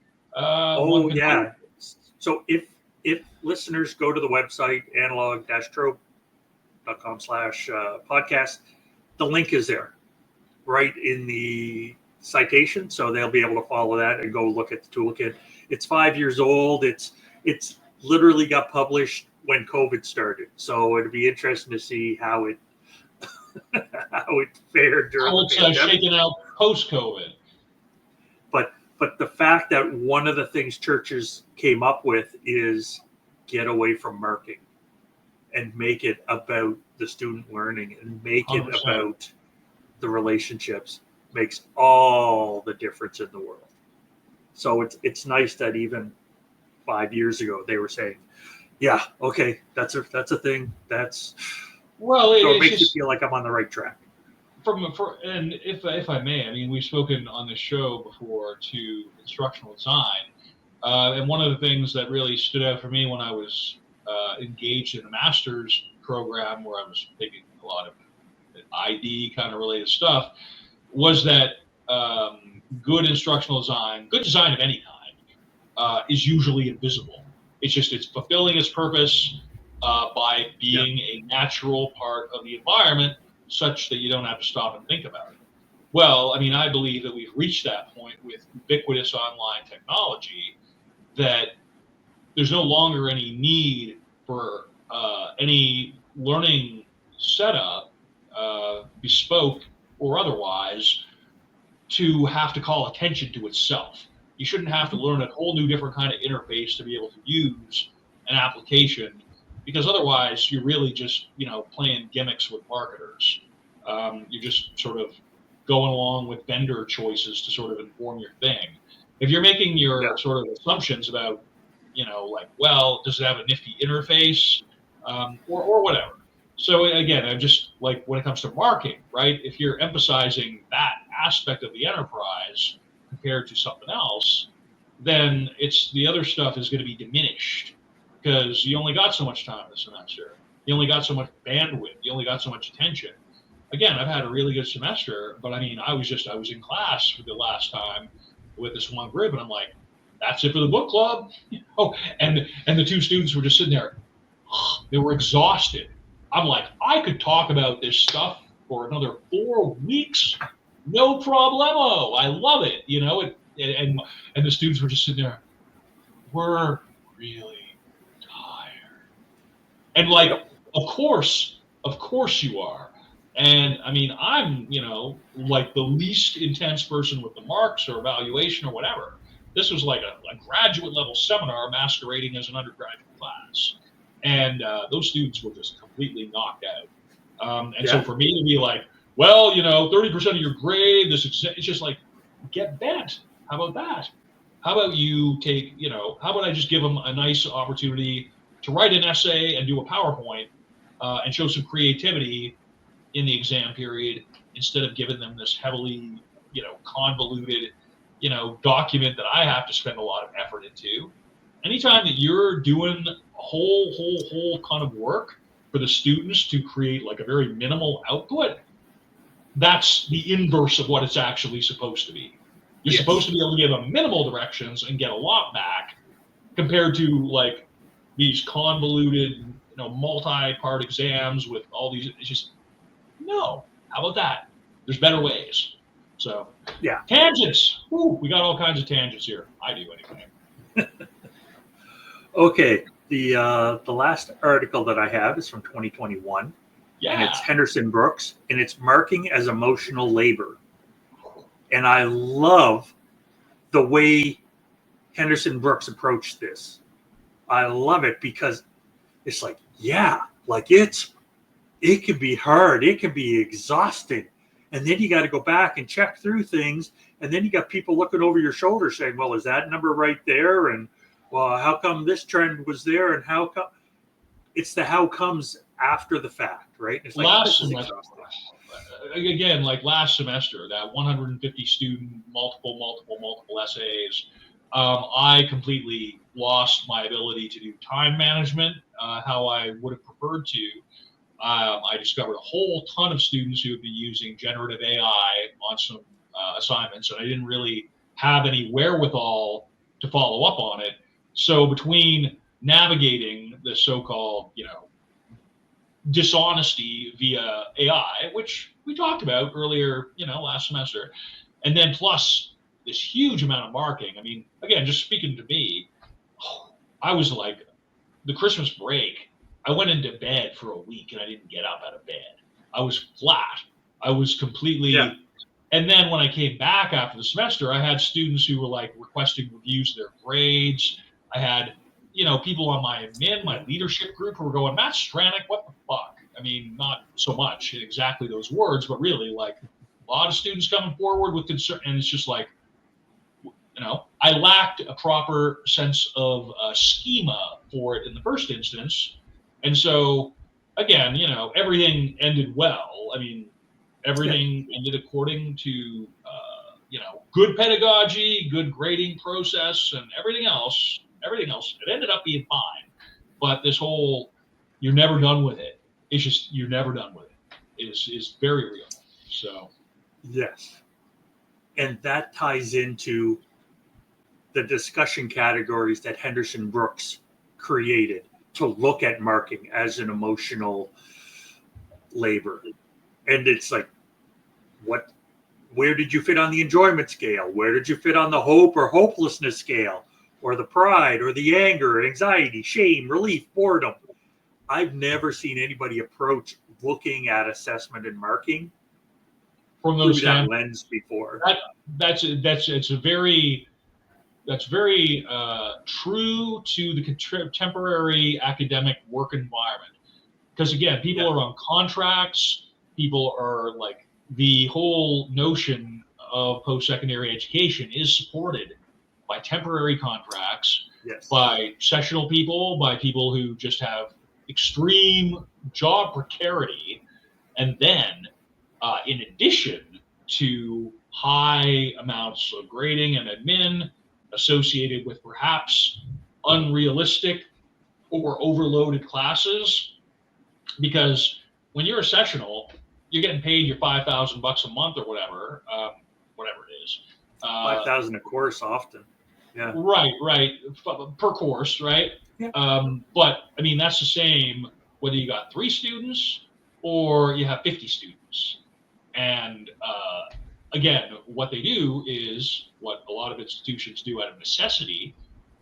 So if listeners go to the website analogue-trope.com/podcast, the link is there, right in the citation, so they'll be able to follow that and go look at the toolkit. It's 5 years old. It's literally got published when COVID started, so it'd be interesting to see how it fared during the pandemic. Shaken out post-COVID. But the fact that one of the things churches came up with is get away from marking and make it about the student learning and make 100%. It about the relationships makes all the difference in the world. So it's nice that even 5 years ago they were saying, yeah, okay, that's a thing. It makes you feel like I'm on the right track. And if I may, I mean, we've spoken on this show before to instructional design, and one of the things that really stood out for me when I was engaged in a master's program where I was taking a lot of ID kind of related stuff, was that good instructional design, good design of any kind, is usually invisible. It's fulfilling its purpose by being a natural part of the environment, such that you don't have to stop and think about it. Well, I mean, I believe that we've reached that point with ubiquitous online technology that there's no longer any need for any learning setup, bespoke or otherwise, to have to call attention to itself. You shouldn't have to learn a whole new different kind of interface to be able to use an application, because otherwise you're really just, playing gimmicks with marketers. You're just sort of going along with vendor choices to sort of inform your thing. If you're making your sort of assumptions about like, well, does it have a nifty interface, or whatever. So again, I'm just like, when it comes to marking, right? If you're emphasizing that aspect of the enterprise compared to something else, then it's the other stuff is going to be diminished because you only got so much time this semester. You only got so much bandwidth. You only got so much attention. Again, I've had a really good semester, but I mean, I was in class for the last time with this one group, and I'm like, that's it for the book club, and the two students were just sitting there. They were exhausted. I'm like, I could talk about this stuff for another 4 weeks, no problemo. I love it, and the students were just sitting there. We're really tired, and like, of course you are. And I mean, I'm, like the least intense person with the marks or evaluation or whatever. This was like a graduate level seminar masquerading as an undergraduate class. And those students were just completely knocked out. So for me to be like, well, 30% of your grade, it's just like, get bent. How about that? How about you take, how about I just give them a nice opportunity to write an essay and do a PowerPoint and show some creativity in the exam period, instead of giving them this heavily, convoluted, document that I have to spend a lot of effort into. Anytime that you're doing a whole kind of work for the students to create like a very minimal output, that's the inverse of what it's actually supposed to be. You're supposed to be able to give them minimal directions and get a lot back, compared to like these convoluted, multi-part exams with all these. It's just, no. How about that? There's better ways. So tangents. Woo, we got all kinds of tangents here. I do anyway. Okay. The last article that I have is from 2021. Yeah. And it's Henderson Brooks, and it's marking as emotional labor. And I love the way Henderson Brooks approached this. I love it because it's like, it can be hard. It can be exhausting. And then you got to go back and check through things. And then you got people looking over your shoulder saying, well, is that number right there? And, well, how come this trend was there? And how come? It's the how comes after the fact, right? It's like, again, like last semester, that 150 student, multiple essays, I completely lost my ability to do time management how I would have preferred to. I discovered a whole ton of students who would be using generative AI on some assignments, and I didn't really have any wherewithal to follow up on it. So between navigating the so-called, dishonesty via AI, which we talked about earlier, last semester, and then plus this huge amount of marking. I mean, again, just speaking to me, I was like, the Christmas break, I went into bed for a week and I didn't get up out of bed. I was flat. I was completely. Yeah. And then when I came back after the semester, I had students who were like requesting reviews of their grades. I had, people on my leadership group who were going, Matt Stranick, what the fuck? I mean, not so much in exactly those words, but really like a lot of students coming forward with concern. And it's just like, I lacked a proper sense of schema for it in the first instance. And so, again, everything ended well. I mean, everything ended according to, good pedagogy, good grading process, and everything else. It ended up being fine. But this whole, you're never done with it. It's just, you're never done with it. Is very real. So. Yes. And that ties into the discussion categories that Henderson Brooks created to look at marking as an emotional labor. And it's like, where did you fit on the enjoyment scale? Where did you fit on the hope or hopelessness scale, or the pride or the anger, anxiety, shame, relief, boredom? I've never seen anybody approach looking at assessment and marking from those that lens before. That's very true to the contemporary academic work environment. Because again, people are on contracts. People are like, the whole notion of post-secondary education is supported by temporary contracts. by sessional people, by people who just have extreme job precarity, and then in addition to high amounts of grading and admin associated with perhaps unrealistic or overloaded classes, because when you're a sessional, you're getting paid your $5,000 a month or whatever it is. 5,000 a course often. Yeah. Right. Per course, right? Yeah. But I mean, that's the same whether you got 3 students or you have 50 students. And again, what they do is what a lot of institutions do out of necessity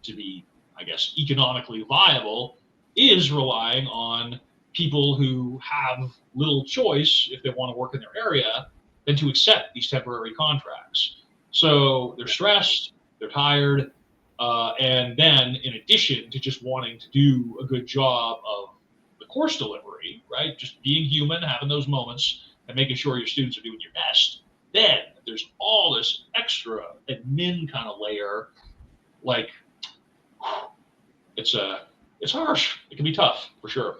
to be, I guess, economically viable, is relying on people who have little choice if they want to work in their area than to accept these temporary contracts. So they're stressed, they're tired, and then in addition to just wanting to do a good job of the course delivery, right, just being human, having those moments, and making sure your students are doing your best, then there's all this extra admin kind of layer. Like, it's harsh. It can be tough for sure.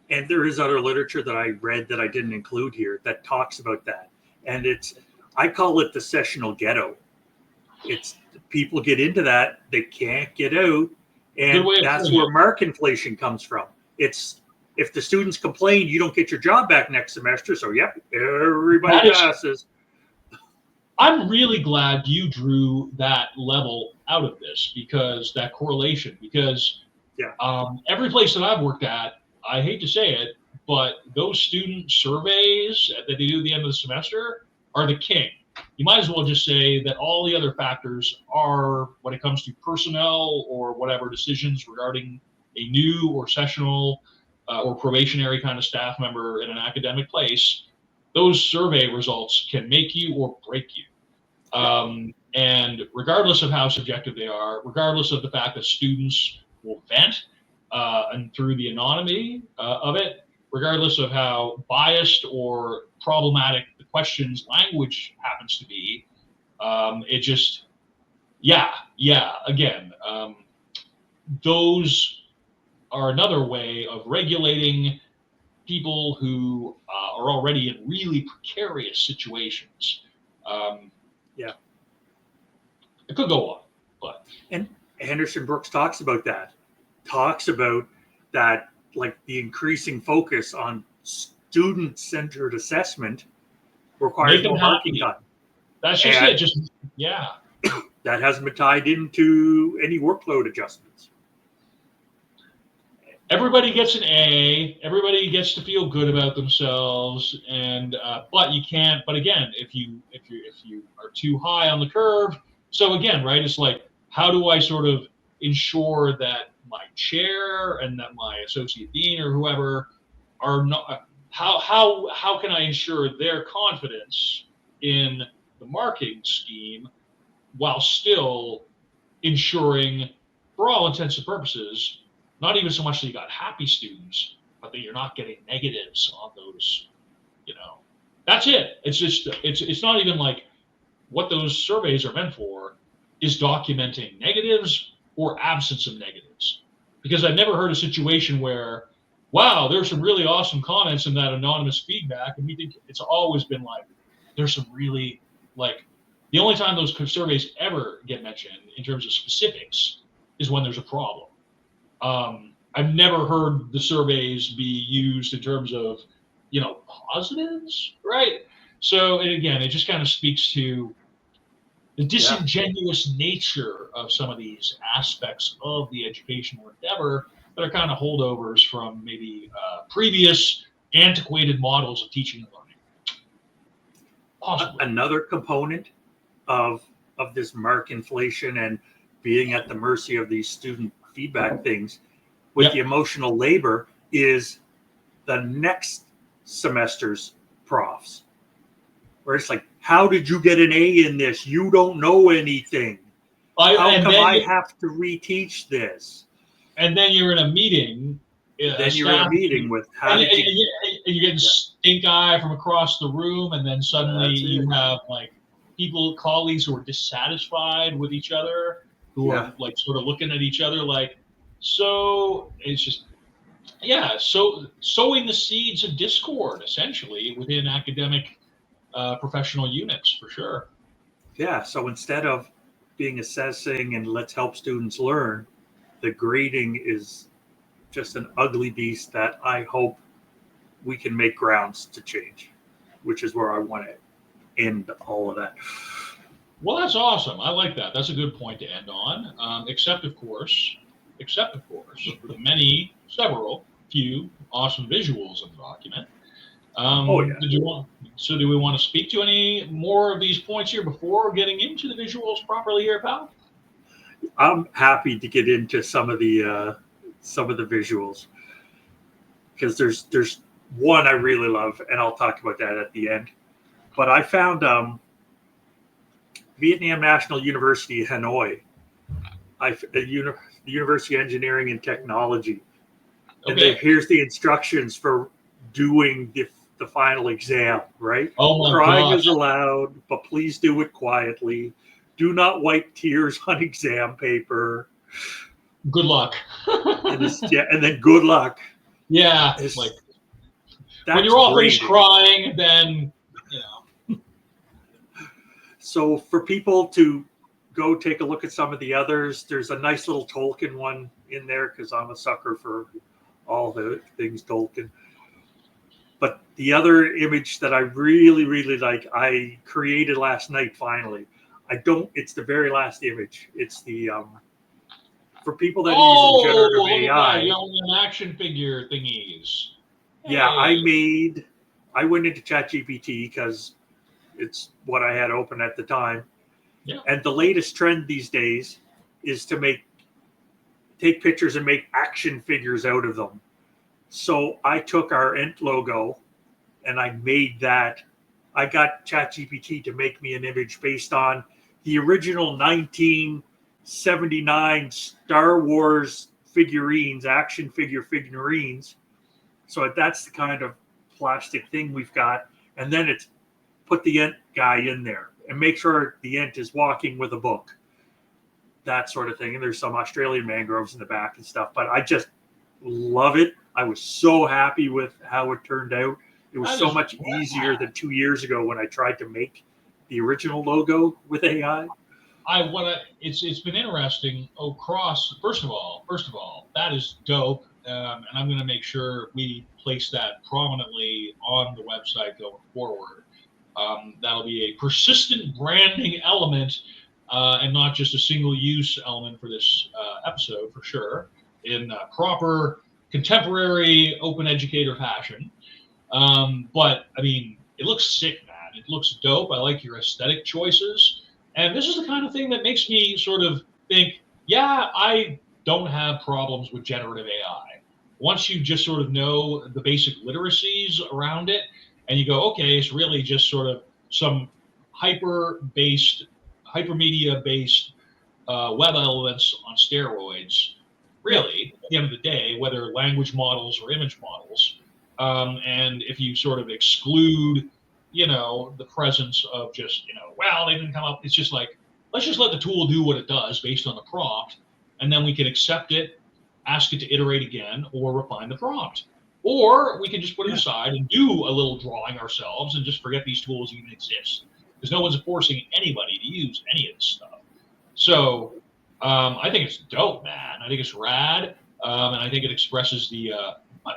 And there is other literature that I read that I didn't include here that talks about that. And I call it the sessional ghetto. It's people get into that, they can't get out. And that's where mark inflation comes from. It's if the students complain, you don't get your job back next semester. So, yep, everybody passes. I'm really glad you drew that level out of this, because that correlation, because every place that I've worked at, I hate to say it, but those student surveys that they do at the end of the semester are the king. You might as well just say that all the other factors are, when it comes to personnel or whatever decisions regarding a new or sessional or probationary kind of staff member in an academic place, those survey results can make you or break you. And regardless of how subjective they are, regardless of the fact that students will vent and through the anonymity of it, regardless of how biased or problematic the question's language happens to be, it just, again, those are another way of regulating people who are already in really precarious situations. It could go on, but. And Anderson Brooks talks about that, like the increasing focus on student-centered assessment requires more marking time. That's just it. That hasn't been tied into any workload adjustments. Everybody gets an A. Everybody gets to feel good about themselves, and but you can't. But again, if you are too high on the curve, so again, right? It's like, how do I sort of ensure that my chair and that my associate dean or whoever are not? How can I ensure their confidence in the marking scheme while still ensuring, for all intents and purposes, not even so much that you got happy students, but that you're not getting negatives on those, that's it. It's just, it's not even like what those surveys are meant for is documenting negatives or absence of negatives. Because I've never heard a situation where, wow, there's some really awesome comments in that anonymous feedback. And we think it's always been like, there's some really, like, the only time those surveys ever get mentioned in terms of specifics is when there's a problem. I've never heard the surveys be used in terms of, positives, right? So, and again, it just kind of speaks to the disingenuous nature of some of these aspects of the educational endeavor that are kind of holdovers from maybe previous antiquated models of teaching and learning. Possibly. Another component of this mark inflation and being at the mercy of these student feedback things with the emotional labor is the next semester's profs, where it's like, how did you get an A in this? You don't know anything. How come I have to reteach this? And then you're in a meeting. Then you're in a meeting with how you're getting stink eye from across the room, and then suddenly you have like colleagues who are dissatisfied with each other, who are like sort of looking at each other like, so it's just, yeah, so sowing the seeds of discord essentially within academic professional units for sure. Yeah, so instead of being assessing and let's help students learn, the grading is just an ugly beast that I hope we can make grounds to change, which is where I want to end all of that. Well, that's awesome. I like that. That's a good point to end on. Except of course, for the few awesome visuals in the document. Do we want to speak to any more of these points here before getting into the visuals properly here, pal? I'm happy to get into some of the visuals because there's one I really love, and I'll talk about that at the end. But I found Vietnam National University, Hanoi, the University of Engineering and Technology. Okay. And here's the instructions for doing the final exam, right? Oh my Crying gosh. is allowed, but please do it quietly. Do not wipe tears on exam paper. Good luck. and then good luck. Yeah, it's like when you're all finished crying, then So for people to go take a look at some of the others, there's a nice little Tolkien one in there because I'm a sucker for all the things Tolkien. But the other image that I really, really like, I created last night finally. It's the very last image. It's the for people that are using generative AI. Young action figure thingies. Yeah, I went into ChatGPT because it's what I had open at the time. Yeah. And the latest trend these days is to take pictures and make action figures out of them. So I took our EnT logo and I made that. I got ChatGPT to make me an image based on the original 1979 Star Wars figurines, action figurines. So that's the kind of plastic thing we've got. And then it's put the EnT guy in there and make sure the EnT is walking with a book, that sort of thing. And there's some Australian mangroves in the back and stuff, but I just love it. I was so happy with how it turned out. It was so much easier than 2 years ago when I tried to make the original logo with AI. It's been interesting. First of all, that is dope. And I'm going to make sure we place that prominently on the website going forward. That'll be a persistent branding element and not just a single-use element for this episode, for sure, in proper contemporary open educator fashion. But, I mean, it looks sick, man. It looks dope. I like your aesthetic choices. And this is the kind of thing that makes me sort of think, yeah, I don't have problems with generative AI. Once you just sort of know the basic literacies around it, and you go, okay, it's really just sort of some hypermedia-based web elements on steroids, really, at the end of the day, whether language models or image models. And if you sort of exclude, the presence of just, well, they didn't come up. It's just like, let's just let the tool do what it does based on the prompt, and then we can accept it, ask it to iterate again, or refine the prompt. Or we can just put it aside and do a little drawing ourselves and just forget these tools even exist. Because no one's forcing anybody to use any of this stuff. So I think it's dope, man. I think it's rad. And I think it expresses the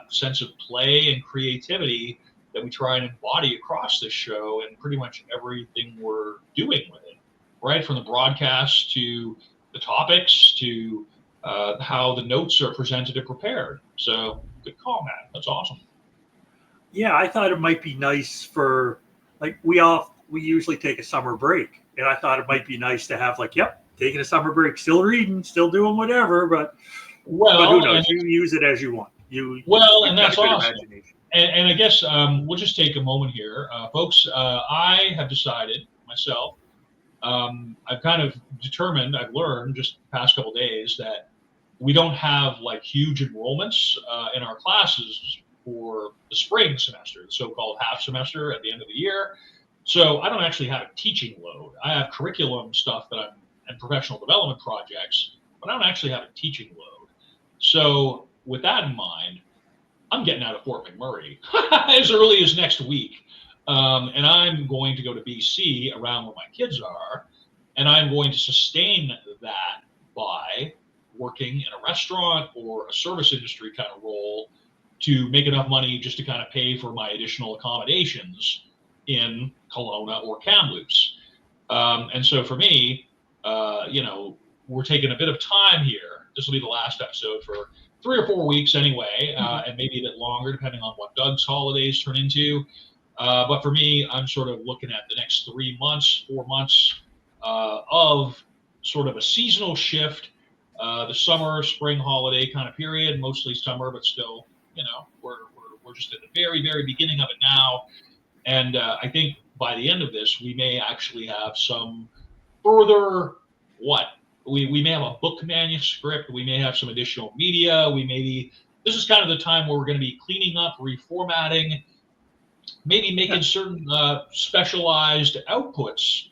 sense of play and creativity that we try and embody across this show and pretty much everything we're doing with it, right? From the broadcast to the topics to how the notes are presented and prepared. So good call, Matt. That's awesome. Yeah, I thought it might be nice for, like, we usually take a summer break, and I thought it might be nice to have, like, taking a summer break, still reading, still doing whatever, but who knows? You use it as you want. And that's awesome. And I guess we'll just take a moment here, folks. I have decided myself. I've kind of determined. I've learned just the past couple of days that we don't have like huge enrollments in our classes for the spring semester, the so-called half semester at the end of the year. So I don't actually have a teaching load. I have curriculum stuff that I'm and professional development projects, but I don't actually have a teaching load. So with that in mind, I'm getting out of Fort McMurray as early as next week. And I'm going to go to BC around where my kids are, and I'm going to sustain that by working in a restaurant or a service industry kind of role to make enough money just to kind of pay for my additional accommodations in Kelowna or Kamloops. And so for me, we're taking a bit of time here. This will be the last episode for 3 or 4 weeks anyway, and maybe a bit longer depending on what Doug's holidays turn into. But for me, I'm sort of looking at the next 3 months, 4 months of sort of a seasonal shift, the summer, spring holiday kind of period, mostly summer, but still, we're just at the very, very beginning of it now. And I think by the end of this, we may actually have some further, we may have a book manuscript, we may have some additional media, this is kind of the time where we're going to be cleaning up, reformatting, maybe making certain specialized outputs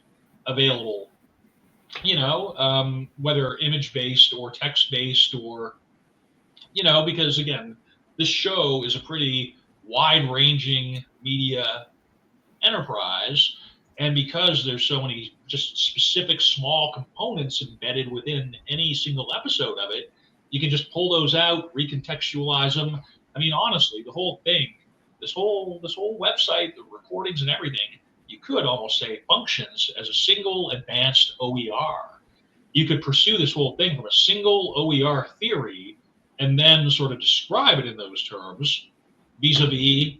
available, whether image-based or text-based or, because again, this show is a pretty wide-ranging media enterprise. And because there's so many just specific small components embedded within any single episode of it, you can just pull those out, recontextualize them. I mean, honestly, the whole thing, this whole website, the recordings and everything, you could almost say functions as a single advanced OER. You could pursue this whole thing from a single OER theory and then sort of describe it in those terms vis-a-vis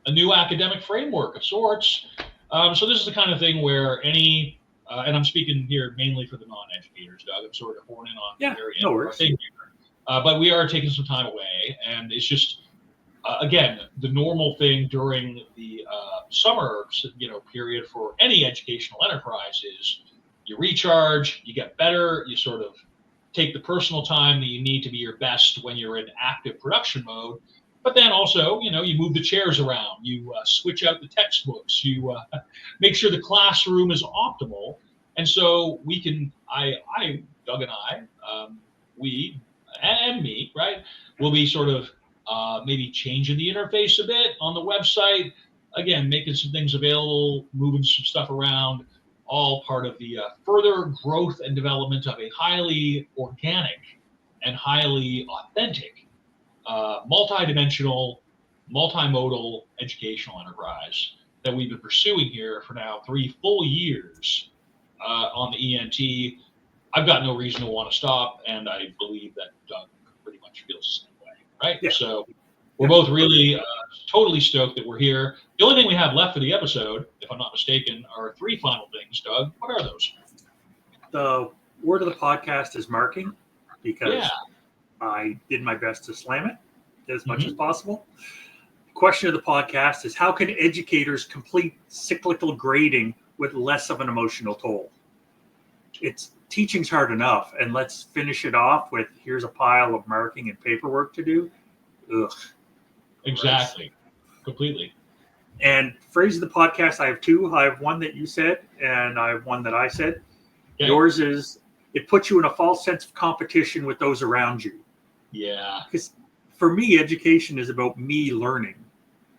a new academic framework of sorts. So this is the kind of thing where and I'm speaking here mainly for the non-educators, Doug. I'm sort of horning on the very end of our thing here. But we are taking some time away, and it's just, again, the normal thing during the summer, period for any educational enterprise is you recharge, you get better, you sort of take the personal time that you need to be your best when you're in active production mode. But then also, you move the chairs around, you switch out the textbooks, you make sure the classroom is optimal. And so we can, Doug and I, we and me, right, will be sort of maybe changing the interface a bit on the website. Again, making some things available, moving some stuff around, all part of the further growth and development of a highly organic and highly authentic multi-dimensional, multimodal educational enterprise that we've been pursuing here for now 3 full years on the ENT. I've got no reason to want to stop, and I believe that Doug pretty much feels the same way, right? Yeah. So we're both really totally stoked that we're here. The only thing we have left for the episode, if I'm not mistaken, are 3 final things. Doug, what are those? The word of the podcast is marking, because I did my best to slam it as much as possible. The question of the podcast is, how can educators complete cyclical grading with less of an emotional toll? Teaching's hard enough, and let's finish it off with, here's a pile of marking and paperwork to do. Ugh. Exactly. Completely. And phrase of the podcast, I have 2. I have one that you said, and I have one that I said. Okay. Yours is, it puts you in a false sense of competition with those around you. Yeah. Because for me, education is about me learning.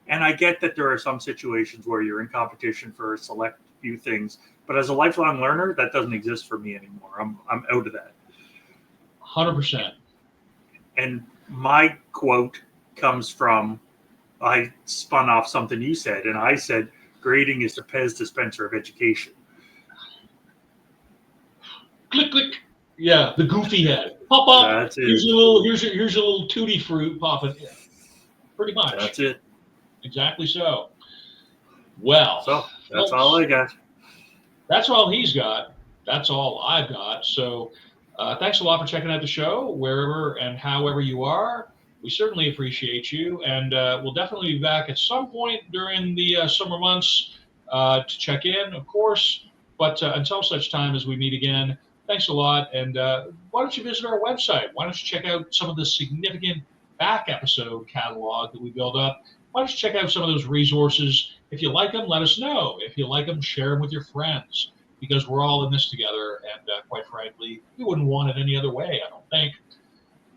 And I get that there are some situations where you're in competition for a select few things. But as a lifelong learner, that doesn't exist for me anymore. I'm out of that. 100%. And my quote comes from, I spun off something you said, and I said, grading is the Pez dispenser of education. Click, click. Yeah, the goofy head. Pop up. That's it. Here's your little tutti fruit popping. Yeah. Pretty much. That's it. Exactly so. Well, so that's all I got. That's all he's got. That's all I've got. So thanks a lot for checking out the show, wherever and however you are. We certainly appreciate you, and we'll definitely be back at some point during the summer months to check in, of course. But until such time as we meet again, thanks a lot. And why don't you visit our website? Why don't you check out some of the significant back episode catalog that we build up? Why don't you check out some of those resources? If you like them, let us know. If you like them, share them with your friends. because we're all in this together. And quite frankly, we wouldn't want it any other way, I don't think.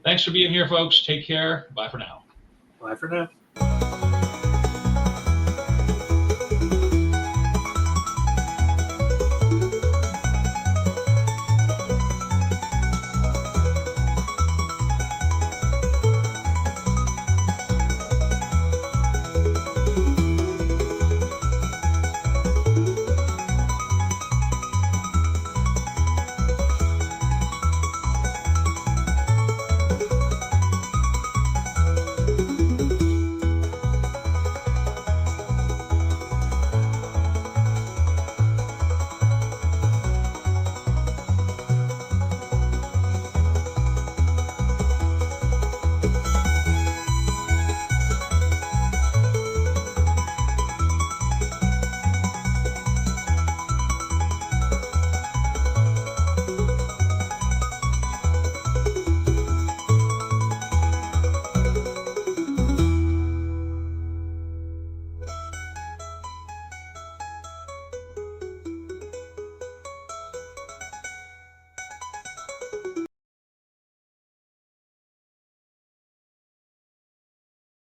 Thanks for being here, folks. Take care. Bye for now. Bye for now.